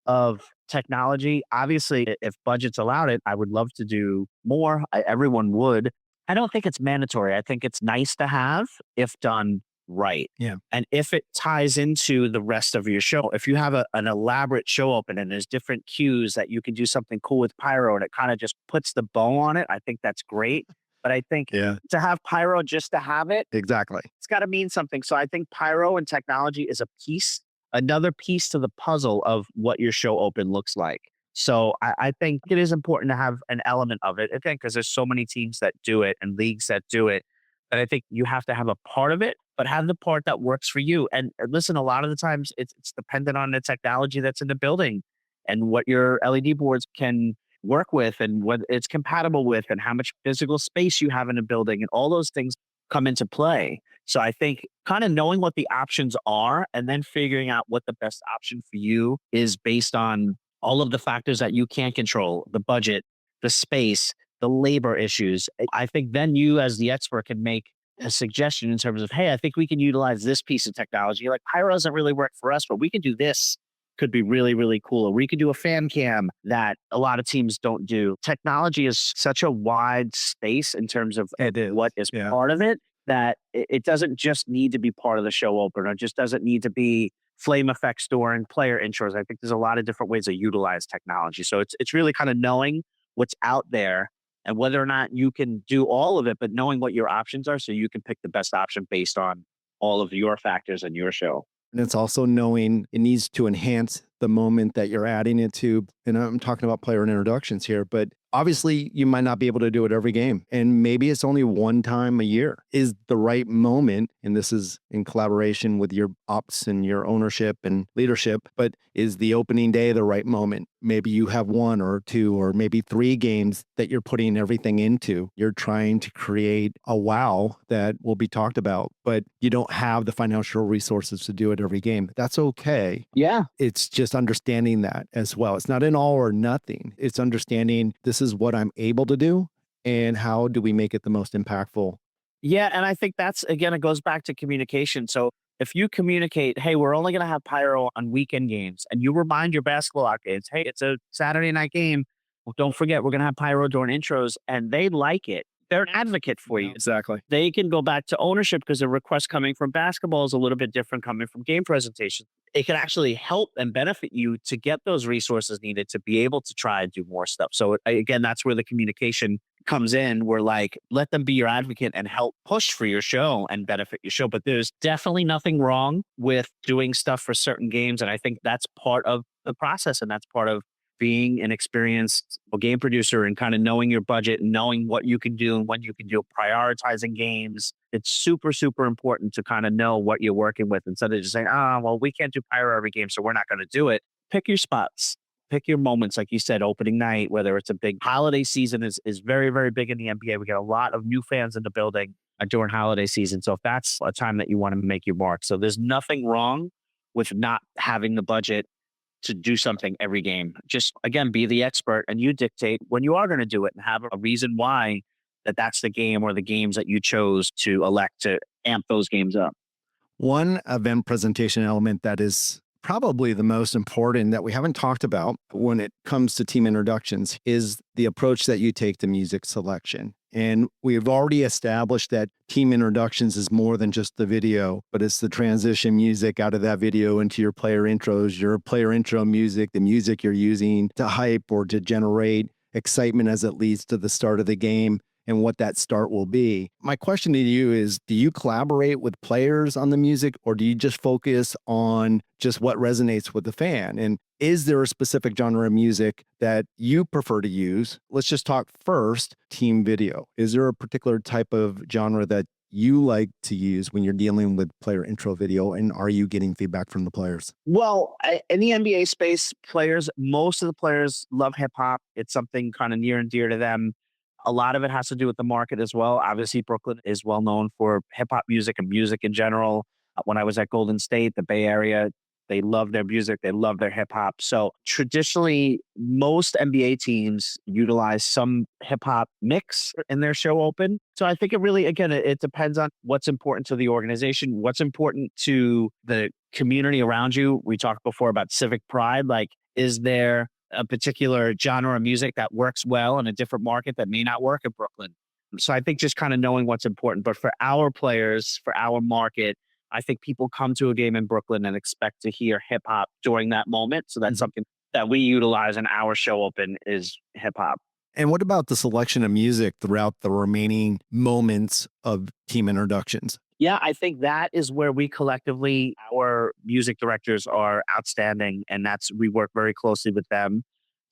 of technology, obviously, if budgets allowed it, I would love to do more. Everyone would. I don't think it's mandatory. I think it's nice to have if done right. Yeah. And if it ties into the rest of your show, if you have an elaborate show open and there's different cues that you can do something cool with pyro and it kind of just puts the bow on it, I think that's great. But I think to have pyro just to have it, exactly, it's got to mean something. So I think pyro and technology is a piece, another piece to the puzzle of what your show open looks like. So I think it is important to have an element of it, again, because there's so many teams that do it and leagues that do it. And I think you have to have a part of it, but have the part that works for you. And listen, a lot of the times it's dependent on the technology that's in the building and what your LED boards can work with and what it's compatible with and how much physical space you have in a building, and all those things come into play. So I think kind of knowing what the options are and then figuring out what the best option for you is based on all of the factors that you can't control, the budget, the space, the labor issues. I think then you as the expert can make a suggestion in terms of, hey, I think we can utilize this piece of technology. Like pyro doesn't really work for us, but we can do this. Could be really, really cool. Or we could do a fan cam that a lot of teams don't do. Technology is such a wide space in terms of what is part of it, that it doesn't just need to be part of the show opener. It just doesn't need to be flame effects during player intros. I think there's a lot of different ways to utilize technology. So it's really kind of knowing what's out there and whether or not you can do all of it, but knowing what your options are so you can pick the best option based on all of your factors in your show. And it's also knowing it needs to enhance the moment that you're adding it to. And I'm talking about player introductions here, but obviously you might not be able to do it every game. And maybe it's only one time a year is the right moment. And this is in collaboration with your ops and your ownership and leadership, but is the opening day the right moment? Maybe you have one or two or maybe three games that you're putting everything into. You're trying to create a wow that will be talked about, but you don't have the financial resources to do it every game. That's okay. Yeah. It's just understanding that as well. It's not an all or nothing. It's understanding this is what I'm able to do and how do we make it the most impactful. Yeah. And I think that's, again, it goes back to communication. So if you communicate, hey, we're only going to have pyro on weekend games, and you remind your basketball arcades, hey, it's a Saturday night game. Well, don't forget, we're going to have pyro during intros, and they like it. They're an advocate for you. Exactly. They can go back to ownership because the request coming from basketball is a little bit different coming from game presentation. It can actually help and benefit you to get those resources needed to be able to try and do more stuff. So again, that's where the communication comes in. We're like, let them be your advocate and help push for your show and benefit your show. But there's definitely nothing wrong with doing stuff for certain games. And I think that's part of the process. And that's part of being an experienced game producer and kind of knowing your budget and knowing what you can do and when you can do, prioritizing games. It's super, super important to kind of know what you're working with instead of just saying, well, we can't do pyro every game, so we're not going to do it. Pick your spots. Pick your moments, like you said, opening night, whether it's a big holiday season is very, very big in the NBA. We get a lot of new fans in the building during holiday season. So if that's a time that you want to make your mark. So there's nothing wrong with not having the budget to do something every game. Just, again, be the expert and you dictate when you are going to do it and have a reason why that's the game or the games that you chose to elect to amp those games up. One event presentation element that is probably the most important that we haven't talked about when it comes to team introductions is the approach that you take to music selection. And we've already established that team introductions is more than just the video, but it's the transition music out of that video into your player intros, your player intro music, the music you're using to hype or to generate excitement as it leads to the start of the game and what that start will be. My question to you is, do you collaborate with players on the music or do you just focus on just what resonates with the fan? And is there a specific genre of music that you prefer to use? Let's just talk first, team video. Is there a particular type of genre that you like to use when you're dealing with player intro video? And are you getting feedback from the players? Well, in the NBA space, most of the players love hip hop. It's something kind of near and dear to them. A lot of it has to do with the market as well. Obviously, Brooklyn is well known for hip hop music and music in general. When I was at Golden State, the Bay Area, they love their music. They love their hip hop. So traditionally, most NBA teams utilize some hip hop mix in their show open. So I think it really, again, it depends on what's important to the organization, what's important to the community around you. We talked before about civic pride. Like, is there a particular genre of music that works well in a different market that may not work in Brooklyn? So I think just kind of knowing what's important. But for our players, for our market, I think people come to a game in Brooklyn and expect to hear hip hop during that moment. So that's something that we utilize in our show open is hip hop. And what about the selection of music throughout the remaining moments of team introductions? Yeah, I think that is where we collectively, our music directors are outstanding. And we work very closely with them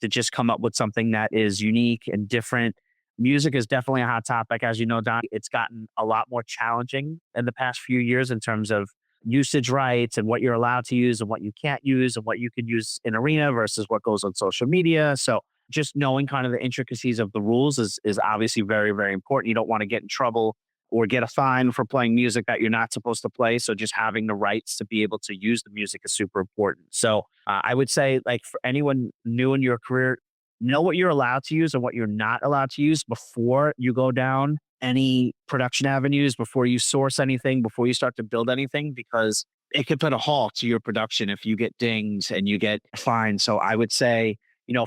to just come up with something that is unique and different. Music is definitely a hot topic. As you know, Don, it's gotten a lot more challenging in the past few years in terms of usage rights and what you're allowed to use and what you can't use and what you can use in arena versus what goes on social media. So just knowing kind of the intricacies of the rules is obviously very, very important. You don't want to get in trouble or get a fine for playing music that you're not supposed to play. So just having the rights to be able to use the music is super important. So I would say, like, for anyone new in your career, know what you're allowed to use and what you're not allowed to use before you go down any production avenues, before you source anything, before you start to build anything, because it could put a halt to your production if you get dinged and you get fined. So I would say,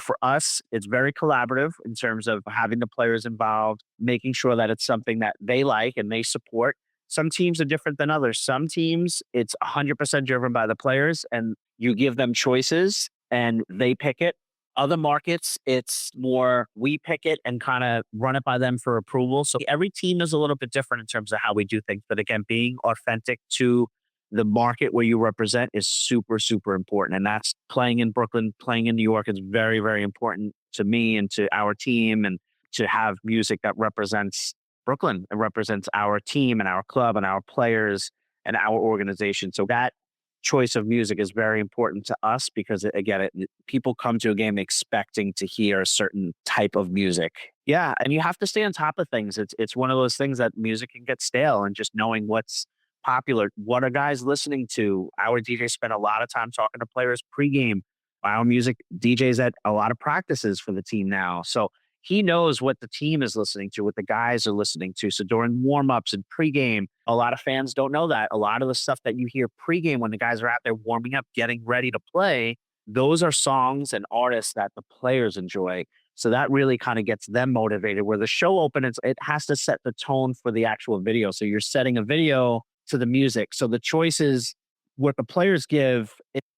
for us, it's very collaborative in terms of having the players involved, making sure that it's something that they like and they support. Some teams are different than others. Some teams, it's 100% driven by the players and you give them choices and they pick it. Other markets, it's more we pick it and kind of run it by them for approval. So every team is a little bit different in terms of how we do things. But again, being authentic to the market where you represent is super, super important. And that's playing in Brooklyn, playing in New York is very, very important to me and to our team, and to have music that represents Brooklyn and represents our team and our club and our players and our organization. So that choice of music is very important to us because people come to a game expecting to hear a certain type of music. Yeah, and you have to stay on top of things. It's one of those things that music can get stale, and just knowing what's popular, what are guys listening to. Our DJ spent a lot of time talking to players pregame. Our music DJs at a lot of practices for the team now. So he knows what the team is listening to, what the guys are listening to. So during warm-ups and pregame, a lot of fans don't know that. A lot of the stuff that you hear pregame when the guys are out there warming up, getting ready to play, those are songs and artists that the players enjoy. So that really kind of gets them motivated. Where the show opens, it has to set the tone for the actual video. So you're setting a video to the music. So the choices, what the players give,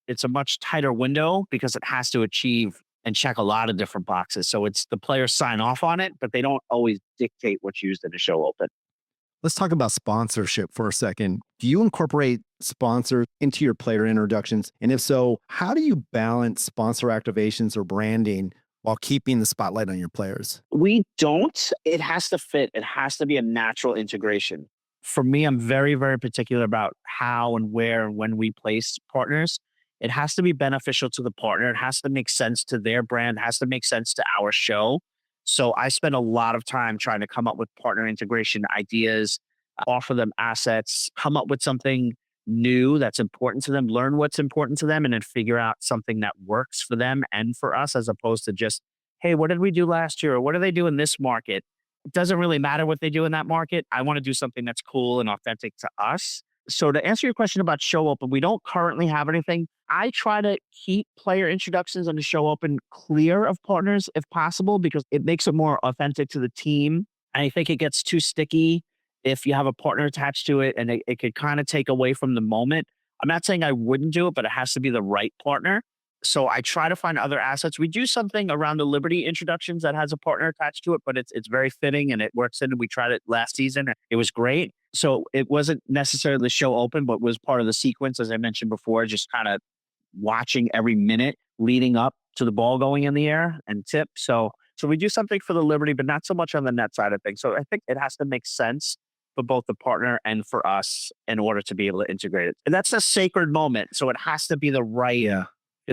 it's a much tighter window because it has to achieve and check a lot of different boxes. So it's the players sign off on it, but they don't always dictate what's used in the show open. Let's talk about sponsorship for a second. Do you incorporate sponsors into your player introductions? And if so, how do you balance sponsor activations or branding while keeping the spotlight on your players? We don't. It has to fit. It has to be a natural integration. For me, I'm very, very particular about how and where and when we place partners. It has to be beneficial to the partner. It has to make sense to their brand. It has to make sense to our show. So I spend a lot of time trying to come up with partner integration ideas, offer them assets, come up with something new that's important to them, learn what's important to them, and then figure out something that works for them and for us, as opposed to just, hey, what did we do last year? Or what do they do in this market? It doesn't really matter what they do in that market. I want to do something that's cool and authentic to us. So to answer your question about show open, we don't currently have anything. I try to keep player introductions on the show open clear of partners if possible, because it makes it more authentic to the team. I think it gets too sticky if you have a partner attached to it, and it could kind of take away from the moment. I'm not saying I wouldn't do it, but it has to be the right partner. So I try to find other assets. We do something around the Liberty introductions that has a partner attached to it, but it's very fitting and it works in. And we tried it last season. It was great. So it wasn't necessarily the show open, but was part of the sequence, as I mentioned before, just kind of watching every minute leading up to the ball going in the air and tip. So we do something for the Liberty, but not so much on the net side of things. So I think it has to make sense for both the partner and for us in order to be able to integrate it. And that's a sacred moment. So it has to be the right. Yeah.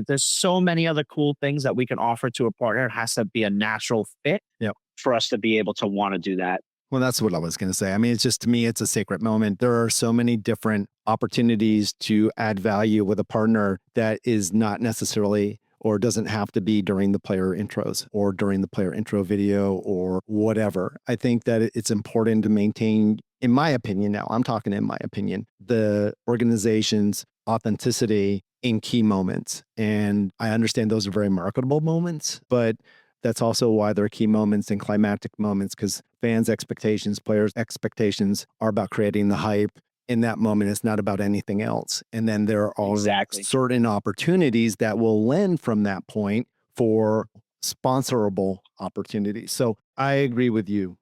There's so many other cool things that we can offer to a partner. It has to be a natural fit for us to be able to want to do that. Well, that's what I was going to say. I mean, it's just, to me, it's a sacred moment. There are so many different opportunities to add value with a partner that is not necessarily, or doesn't have to be, during the player intros or during the player intro video or whatever. I think that it's important to maintain, in my opinion, now I'm talking in my opinion, the organization's authenticity in key moments. And I understand those are very marketable moments, but that's also why they're key moments and climactic moments, because fans' expectations, players' expectations are about creating the hype. In that moment, it's not about anything else. And then there are certain opportunities that will lend from that point for sponsorable opportunities. So I agree with you.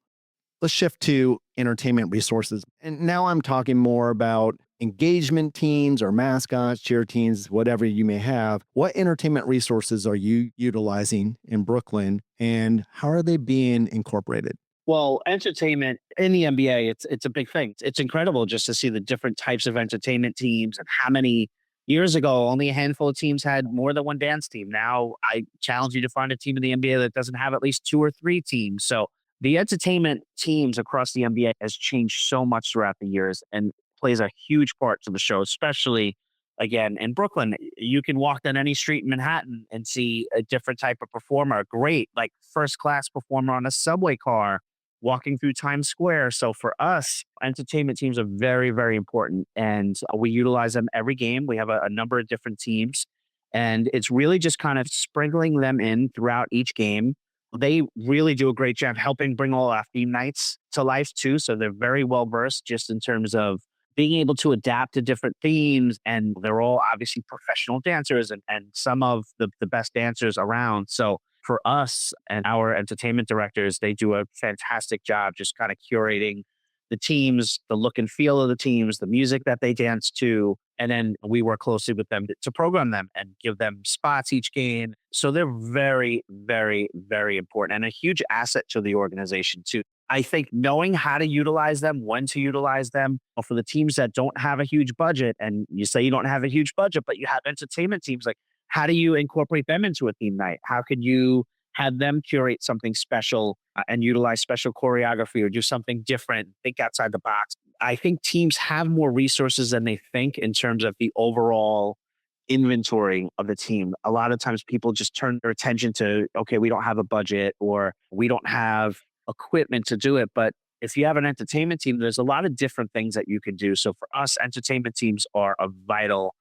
Let's shift to entertainment resources. And now I'm talking more about engagement teams or mascots, cheer teams, whatever you may have. What entertainment resources are you utilizing in Brooklyn, and how are they being incorporated? Well, entertainment in the NBA, it's a big thing. It's incredible just to see the different types of entertainment teams, and how many years ago only a handful of teams had more than one dance team. Now I challenge you to find a team in the NBA that doesn't have at least 2 or 3 teams. So the entertainment teams across the NBA has changed so much throughout the years and plays a huge part to the show, especially again, in Brooklyn, you can walk down any street in Manhattan and see a different type of performer, a great, like first class performer on a subway car walking through Times Square. So for us, entertainment teams are very, very important. And we utilize them every game. We have a number of different teams. And it's really just kind of sprinkling them in throughout each game. They really do a great job helping bring all our theme nights to life too. So they're very well versed just in terms of being able to adapt to different themes. And they're all obviously professional dancers and some of the best dancers around. So for us and our entertainment directors, they do a fantastic job just kind of curating the teams, the look and feel of the teams, the music that they dance to. And then we work closely with them to program them and give them spots each game. So they're very, very, very important and a huge asset to the organization too. I think knowing how to utilize them, when to utilize them, or for the teams that don't have a huge budget, and you say you don't have a huge budget, but you have entertainment teams, like how do you incorporate them into a theme night? How can you have them curate something special and utilize special choreography or do something different, think outside the box? I think teams have more resources than they think in terms of the overall inventory of the team. A lot of times people just turn their attention to, okay, we don't have a budget or we don't have equipment to do it. But if you have an entertainment team, there's a lot of different things that you can do. So for us, entertainment teams are a vital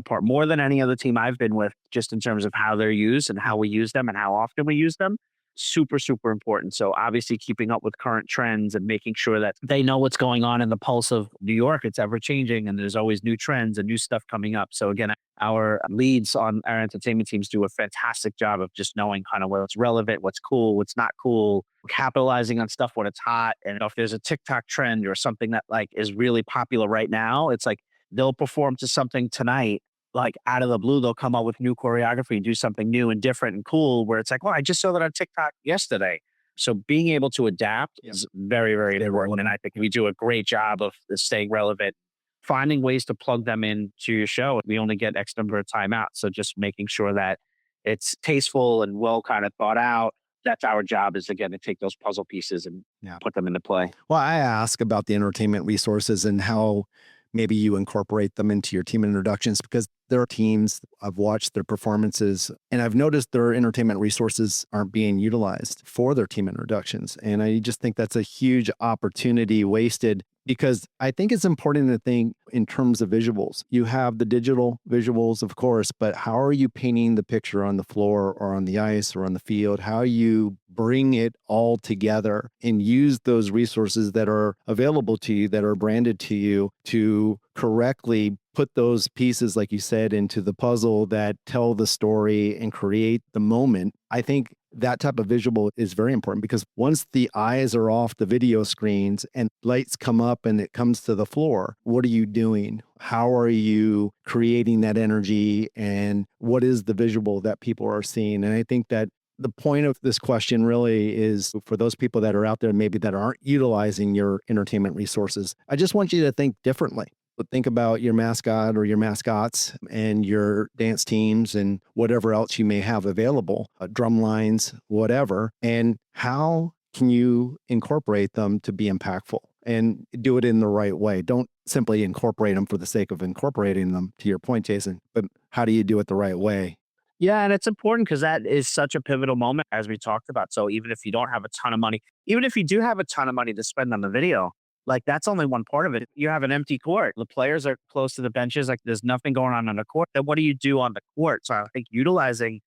part, more than any other team I've been with, just in terms of how they're used and how we use them and how often we use them. Super, super important. So obviously keeping up with current trends and making sure that they know what's going on in the pulse of New York. It's ever changing and there's always new trends and new stuff coming up. So again, our leads on our entertainment teams do a fantastic job of just knowing kind of what's relevant, what's cool, what's not cool, capitalizing on stuff when it's hot. And if there's a TikTok trend or something that like is really popular right now, it's like they'll perform to something tonight, like out of the blue, they'll come up with new choreography and do something new and different and cool where it's like, well, I just saw that on TikTok yesterday. So being able to adapt is very, very important. And I think we do a great job of staying relevant, finding ways to plug them into your show. We only get X number of time out. So just making sure that it's tasteful and well kind of thought out. That's our job, is again to take those puzzle pieces and put them into play. Well, I ask about the entertainment resources and how maybe you incorporate them into your team introductions, because there are teams, I've watched their performances and I've noticed their entertainment resources aren't being utilized for their team introductions. And I just think that's a huge opportunity wasted, because I think it's important to think in terms of visuals. You have the digital visuals, of course, but how are you painting the picture on the floor or on the ice or on the field? How you bring it all together and use those resources that are available to you, that are branded to you, to correctly put those pieces, like you said, into the puzzle that tell the story and create the moment. I think that type of visual is very important, because once the eyes are off the video screens and lights come up and it comes to the floor, what are you doing? How are you creating that energy? And what is the visual that people are seeing? And I think that the point of this question really is for those people that are out there, maybe that aren't utilizing your entertainment resources. I just want you to think differently. But think about your mascot or your mascots and your dance teams and whatever else you may have available, drum lines, whatever, and how can you incorporate them to be impactful and do it in the right way? Don't simply incorporate them for the sake of incorporating them, to your point, Jason, but how do you do it the right way? Yeah, and it's important because that is such a pivotal moment, as we talked about. So even if you don't have a ton of money, even if you do have a ton of money to spend on the video, like that's only one part of it. You have an empty court. The players are close to the benches. Like there's nothing going on the court. Then what do you do on the court? So I think utilizing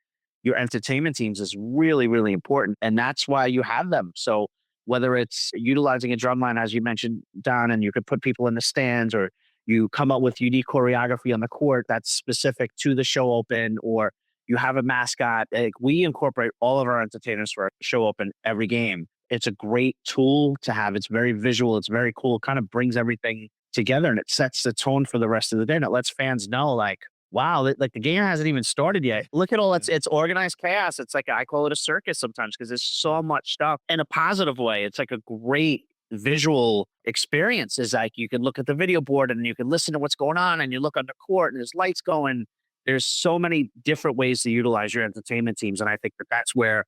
your entertainment teams is really, really important. And that's why you have them. So whether it's utilizing a drum line, as you mentioned, Don, and you could put people in the stands, or you come up with unique choreography on the court that's specific to the show open, or you have a mascot. Like we incorporate all of our entertainers for our show open every game. It's a great tool to have. It's very visual. It's very cool. It kind of brings everything together and it sets the tone for the rest of the day. And it lets fans know, like, wow, like the game hasn't even started yet. Look at all it's organized chaos. It's like, I call it a circus sometimes because there's so much stuff in a positive way. It's like a great visual experience. Is like you can look at the video board and you can listen to what's going on, and you look on the court and there's lights going. There's so many different ways to utilize your entertainment teams. And I think that that's where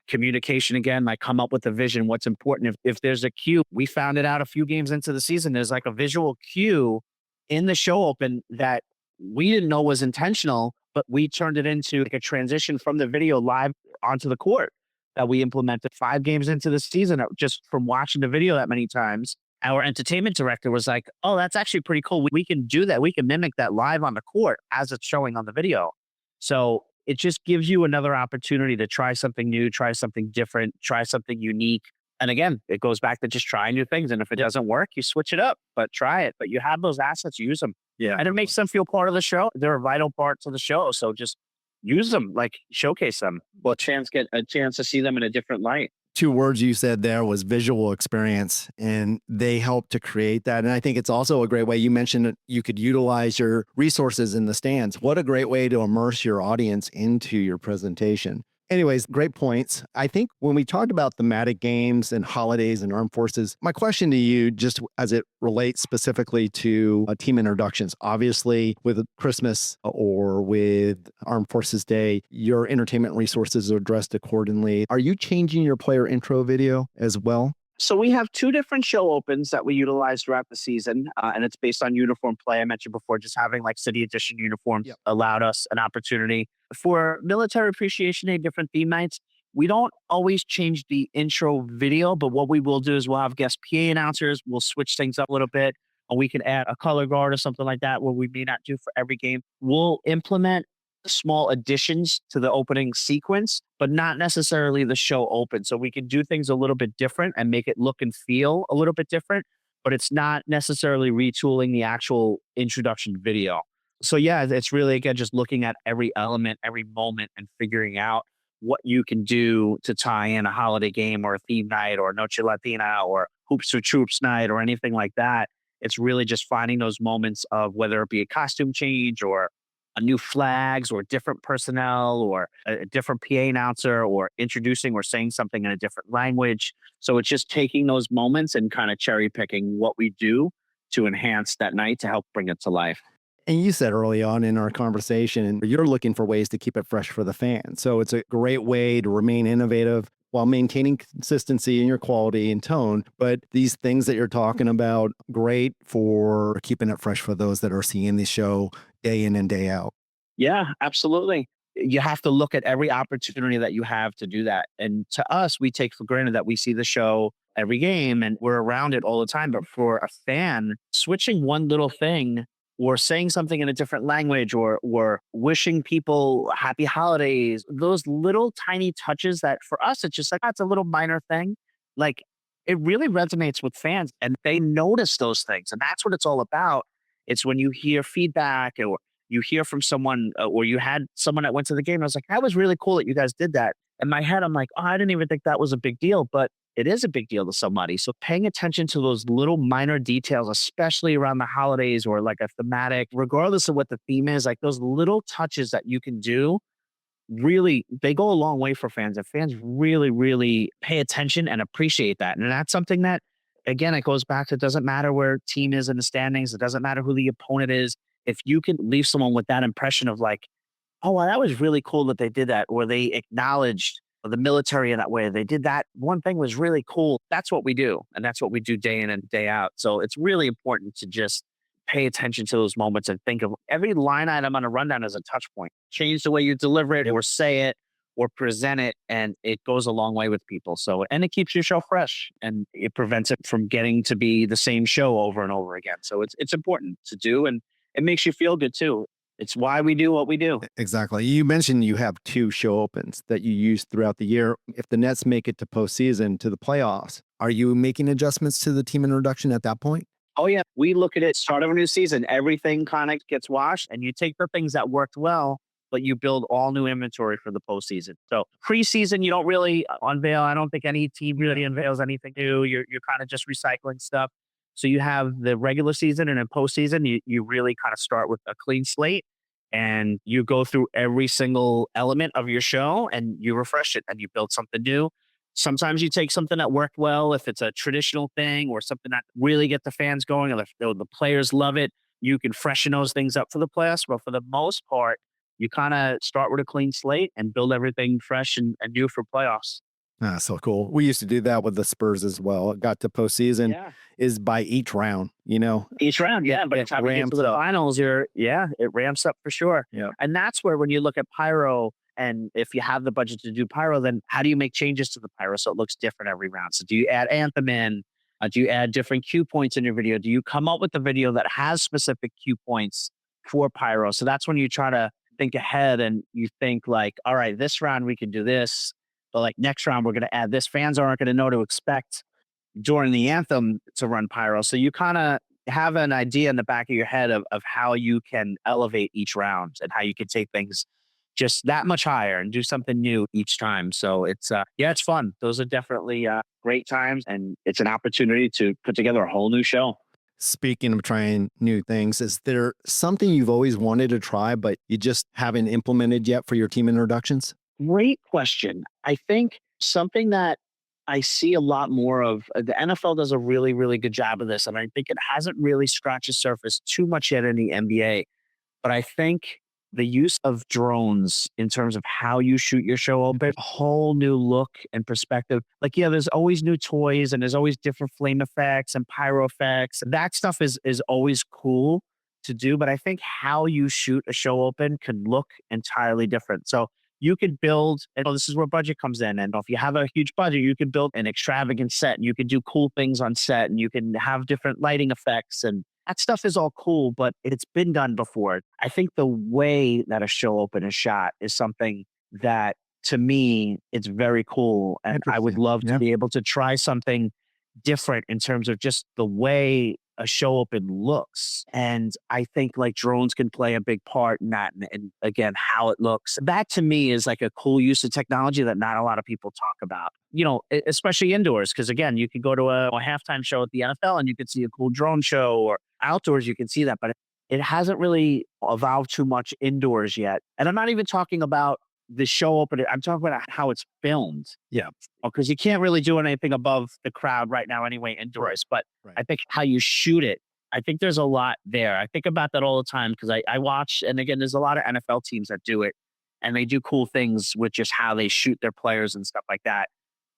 communication, again, like come up with a vision, what's important. If there's a cue, we found it out a few games into the season, there's like a visual cue in the show open that we didn't know was intentional, but we turned it into like a transition from the video live onto the court that we implemented 5 games into the season just from watching the video that many times. Our entertainment director was like, "Oh, that's actually pretty cool. We can do that. We can mimic that live on the court as it's showing on the video." So it just gives you another opportunity to try something new, try something different, try something unique. And again, it goes back to just trying new things. And if it doesn't work, you switch it up, but try it. But you have those assets, use them. Yeah. And it makes them feel part of the show. They're a vital part to the show. So just use them, like showcase them. Well, get a chance to see them in a different light. 2 words you said there was visual experience, and they help to create that. And I think it's also a great way. You mentioned that you could utilize your resources in the stands. What a great way to immerse your audience into your presentation. Anyways, great points. I think when we talked about thematic games and holidays and armed forces, my question to you, just as it relates specifically to team introductions, obviously with Christmas or with Armed Forces Day, your entertainment resources are addressed accordingly. Are you changing your player intro video as well? So we have 2 different show opens that we utilize throughout the season, and it's based on uniform play. I mentioned before, just having like city edition uniforms allowed us an opportunity. For Military Appreciation Day, different theme nights, we don't always change the intro video, but what we will do is we'll have guest PA announcers. We'll switch things up a little bit, and we can add a color guard or something like that, what we may not do for every game. We'll implement small additions to the opening sequence, but not necessarily the show open. So we can do things a little bit different and make it look and feel a little bit different, but it's not necessarily retooling the actual introduction video. So yeah, it's really, again, just looking at every element, every moment, and figuring out what you can do to tie in a holiday game or a theme night or Noche Latina or Hoops for Troops night or anything like that. It's really just finding those moments of whether it be a costume change or a new flags or different personnel or a different PA announcer or introducing or saying something in a different language. So it's just taking those moments and kind of cherry picking what we do to enhance that night to help bring it to life. And you said early on in our conversation, you're looking for ways to keep it fresh for the fan. So it's a great way to remain innovative while maintaining consistency in your quality and tone. But these things that you're talking about, great for keeping it fresh for those that are seeing the show day in and day out. Yeah, absolutely. You have to look at every opportunity that you have to do that. And to us, we take for granted that we see the show every game and we're around it all the time. But for a fan, switching one little thing or saying something in a different language or wishing people happy holidays, those little tiny touches that for us, it's just like, that's a little minor thing. Like it really resonates with fans and they notice those things. And that's what it's all about. It's when you hear feedback or you hear from someone or you had someone that went to the game. I was like, that was really cool that you guys did that. In my head, I'm like, oh, I didn't even think that was a big deal, but it is a big deal to somebody. So paying attention to those little minor details, especially around the holidays or like a thematic, regardless of what the theme is, like those little touches that you can do, really, they go a long way for fans. And fans really, really pay attention and appreciate that. And that's something that, again, it goes back to, it doesn't matter where team is in the standings. It doesn't matter who the opponent is. If you can leave someone with that impression of like, oh, well, that was really cool that they did that, or they acknowledged the military in that way. They did that. One thing was really cool. That's what we do. And that's what we do day in and day out. So it's really important to just pay attention to those moments and think of every line item on a rundown as a touch point. Change the way you deliver it or say it or present it. And it goes a long way with people. So, and it keeps your show fresh and it prevents it from getting to be the same show over and over again. So it's important to do. And it makes you feel good too. It's why we do what we do. Exactly. You mentioned you have 2 show opens that you use throughout the year. If the Nets make it to postseason, to the playoffs, are you making adjustments to the team introduction at that point? Oh, yeah. We look at it, start of a new season, everything kind of gets washed and you take the things that worked well, but you build all new inventory for the postseason. So preseason, you don't really unveil. I don't think any team really unveils anything new. You're kind of just recycling stuff. So you have the regular season and then postseason, you really kind of start with a clean slate and you go through every single element of your show and you refresh it and you build something new. Sometimes you take something that worked well, if it's a traditional thing or something that really get the fans going and the players love it, you can freshen those things up for the playoffs. But for the most part, you kind of start with a clean slate and build everything fresh and new for playoffs. Ah, so cool. We used to do that with the Spurs as well. It got to postseason Yeah. is by each round, you know? Each round, yeah. By the It time we get to ramps the up. finals, it ramps up for sure. Yeah. And that's where when you look at pyro, and if you have the budget to do pyro, then how do you make changes to the pyro so it looks different every round? So do you add anthem in? Do you add different cue points in your video? Do you come up with a video that has specific cue points for pyro? So that's when you try to think ahead and you think like, all right, this round we can do this, but like next round we're going to add this. Fans aren't going to know to expect during the anthem to run pyro. So you kind of have an idea in the back of your head of how you can elevate each round and how you can take things just that much higher and do something new each time. So it's fun. Those are definitely great times, and it's an opportunity to put together a whole new show. Speaking of trying new things, is there something you've always wanted to try, but you just haven't implemented yet for your team introductions? Great question. I think something that I see a lot more of, the NFL does a really, really good job of this. And I think it hasn't really scratched the surface too much yet in the NBA. But I think the use of drones in terms of how you shoot your show open, a whole new look and perspective. Like, yeah, there's always new toys and there's always different flame effects and pyro effects. That stuff is always cool to do. But I think how you shoot a show open can look entirely different. So you could build, and this is where budget comes in. And if you have a huge budget, you can build an extravagant set and you can do cool things on set and you can have different lighting effects, and that stuff is all cool, but it's been done before. I think the way that a show open is shot is something that, to me, it's very cool. And I would Interesting. love to Yeah. be able to try something different in terms of just the way a show open looks. And I think like drones can play a big part in that. And again, how it looks. That to me is like a cool use of technology that not a lot of people talk about, especially indoors. Cause again, you could go to a halftime show at the NFL and you could see a cool drone show, or outdoors, you can see that, but it hasn't really evolved too much indoors yet. And I'm not even talking about the show opening. I'm talking about how it's filmed. Yeah. Because you can't really do anything above the crowd right now anyway indoors. But Right. I think how you shoot it, I think there's a lot there. I think about that all the time because I watch, and again, there's a lot of NFL teams that do it, and they do cool things with just how they shoot their players and stuff like that.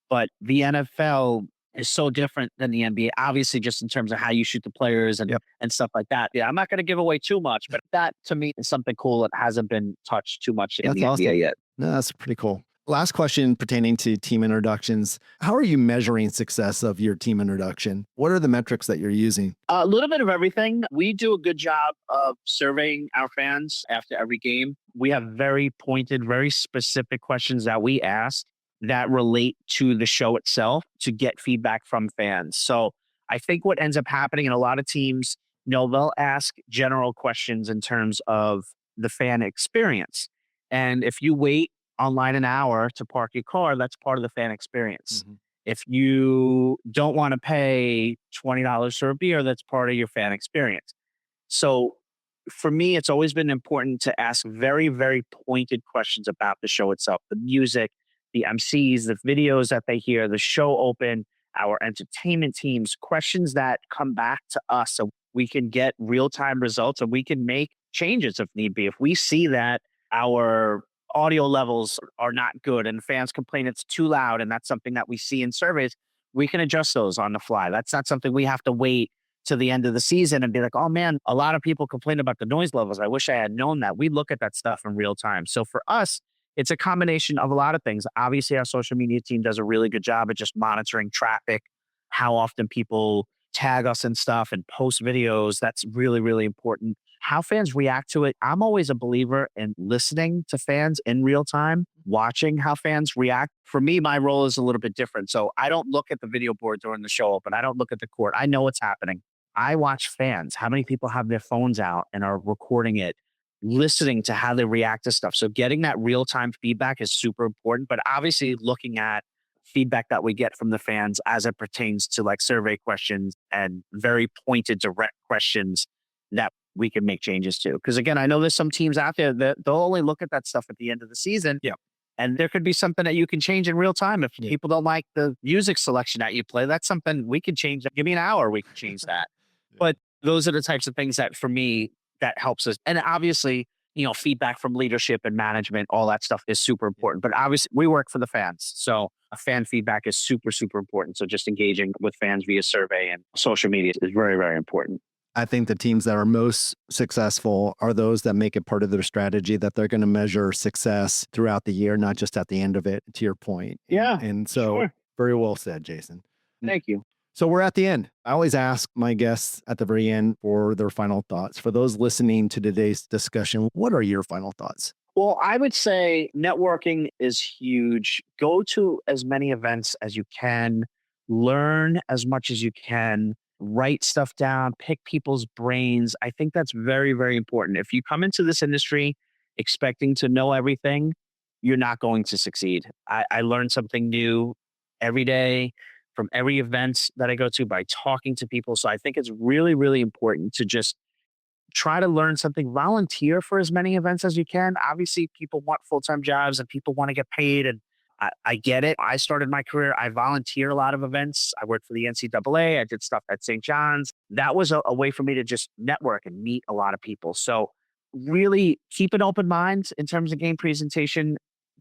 But the NFL is so different than the NBA, obviously, just in terms of how you shoot the players and Yep. and stuff like that. Yeah, I'm not going to give away too much, but that to me is something cool that hasn't been touched too much in That's the NBA awesome. yet. No, that's pretty cool. Last question pertaining to team introductions. How are you measuring success of your team introduction? What are the metrics that you're using? A little bit of everything. We do a good job of surveying our fans after every game. We have very pointed, very specific questions that we ask that relate to the show itself to get feedback from fans. So I think what ends up happening in a lot of teams, they'll ask general questions in terms of the fan experience. And if you wait online an hour to park your car, that's part of the fan experience. Mhm. If you don't want to pay $20 for a beer, that's part of your fan experience. So for me, it's always been important to ask very, very pointed questions about the show itself, the music, the MCs, the videos that they hear, the show open, our entertainment teams, questions that come back to us so we can get real time results and we can make changes if need be. If we see that our audio levels are not good and fans complain it's too loud, and that's something that we see in surveys, we can adjust those on the fly. That's not something we have to wait to the end of the season and be like, oh man, a lot of people complain about the noise levels. I wish I had known that. We look at that stuff in real time. So for us, it's a combination of a lot of things. Obviously, our social media team does a really good job at just monitoring traffic, how often people tag us and stuff and post videos. That's really, really important. How fans react to it. I'm always a believer in listening to fans in real time, watching how fans react. For me, my role is a little bit different. So I don't look at the video board during the show open. I don't look at the court. I know what's happening. I watch fans. How many people have their phones out and are recording it, listening to how they react to stuff. So getting that real time feedback is super important. But obviously, looking at feedback that we get from the fans as it pertains to like survey questions and very pointed, direct questions that we can make changes to. Because again, I know there's some teams out there that they'll only look at that stuff at the end of the season. Yeah. And there could be something that you can change in real time. If Yeah. people don't like the music selection that you play, that's something we can change. Give me an hour, we can change that. But those are the types of things that for me, that helps us. And obviously, feedback from leadership and management, all that stuff is super important. But obviously we work for the fans. So fan feedback is super, super important. So just engaging with fans via survey and social media is very, very important. I think the teams that are most successful are those that make it part of their strategy, that they're going to measure success throughout the year, not just at the end of it, to your point. Yeah. And so Sure. Very well said, Jason. Thank you. So we're at the end. I always ask my guests at the very end for their final thoughts. For those listening to today's discussion, what are your final thoughts? Well, I would say networking is huge. Go to as many events as you can, learn as much as you can, write stuff down, pick people's brains. I think that's very, very important. If you come into this industry expecting to know everything, you're not going to succeed. I learn something new every day from every event that I go to by talking to people. So I think it's really, really important to just try to learn something, volunteer for as many events as you can. Obviously, people want full-time jobs and people want to get paid. And I get it. I started my career. I volunteer a lot of events. I worked for the NCAA. I did stuff at St. John's. That was a way for me to just network and meet a lot of people. So really keep an open mind in terms of game presentation.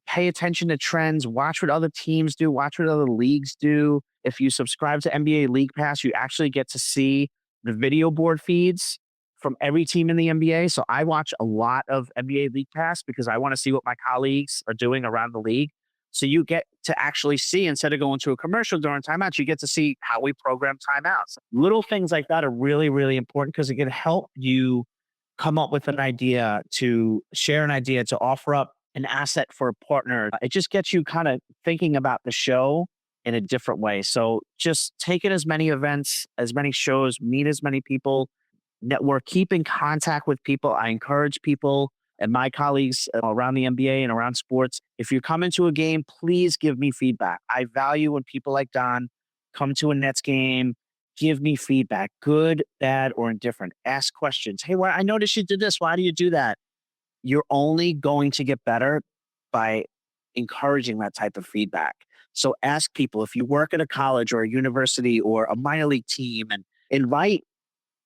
Pay attention to trends. Watch what other teams do. Watch what other leagues do. If you subscribe to NBA League Pass, you actually get to see the video board feeds from every team in the NBA. So I watch a lot of NBA League Pass because I want to see what my colleagues are doing around the league. So you get to actually see, instead of going to a commercial during timeouts, you get to see how we program timeouts. Little things like that are really, really important because it can help you come up with an idea, to share an idea, to offer up an asset for a partner. It just gets you kind of thinking about the show in a different way. So just take it as many events, as many shows, meet as many people, network, keep in contact with people. I encourage people and my colleagues around the NBA and around sports, if you come into a game, please give me feedback. I value when people like Don come to a Nets game, give me feedback, good, bad, or indifferent. Ask questions. Hey, I noticed you did this. Why do you do that? You're only going to get better by encouraging that type of feedback. So ask people, if you work at a college or a university or a minor league team, and invite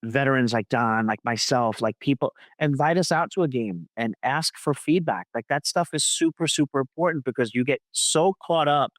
veterans like Don, like myself, like people, invite us out to a game and ask for feedback. Like that stuff is super, super important because you get so caught up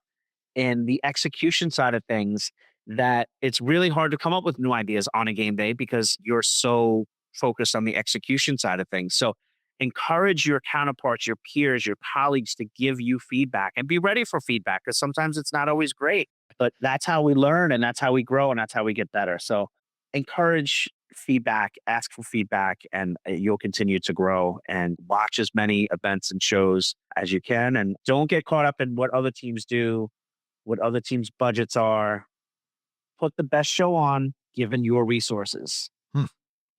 in the execution side of things that it's really hard to come up with new ideas on a game day because you're so focused on the execution side of things. So encourage your counterparts, your peers, your colleagues to give you feedback and be ready for feedback because sometimes it's not always great, but that's how we learn and that's how we grow and that's how we get better. So encourage feedback, ask for feedback, and you'll continue to grow, and watch as many events and shows as you can. And don't get caught up in what other teams do, what other teams' budgets are. Put the best show on given your resources.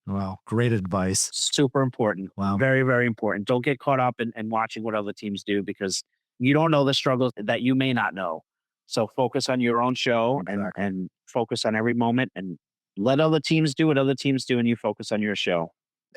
Wow. Great advice. Super important. Wow. Very, very important. Don't get caught up in watching what other teams do because you don't know the struggles that you may not know. So focus on your own show and focus on every moment and let other teams do what other teams do and you focus on your show.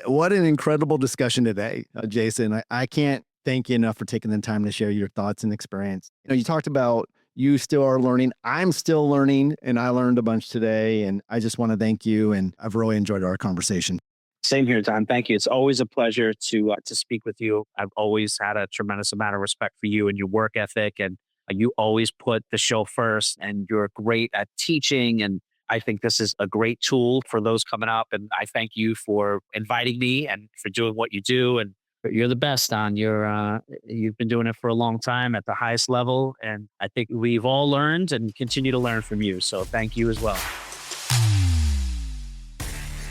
What an incredible discussion today, Jason. I can't thank you enough for taking the time to share your thoughts and experience. You talked about you still are learning. I'm still learning, and I learned a bunch today. And I just want to thank you. And I've really enjoyed our conversation. Same here, Don. Thank you. It's always a pleasure to speak with you. I've always had a tremendous amount of respect for you and your work ethic. And you always put the show first, and you're great at teaching. And I think this is a great tool for those coming up. And I thank you for inviting me and for doing what you do. And you're the best, Don. You've been doing it for a long time at the highest level. And I think we've all learned and continue to learn from you. So thank you as well.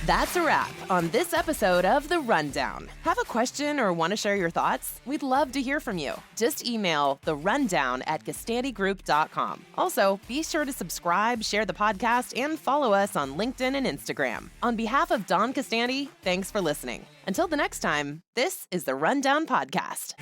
That's a wrap on this episode of The Rundown. Have a question or want to share your thoughts? We'd love to hear from you. Just email therundown@gastantegroup.com. Also, be sure to subscribe, share the podcast, and follow us on LinkedIn and Instagram. On behalf of Don Costante, thanks for listening. Until the next time, this is The Rundown Podcast.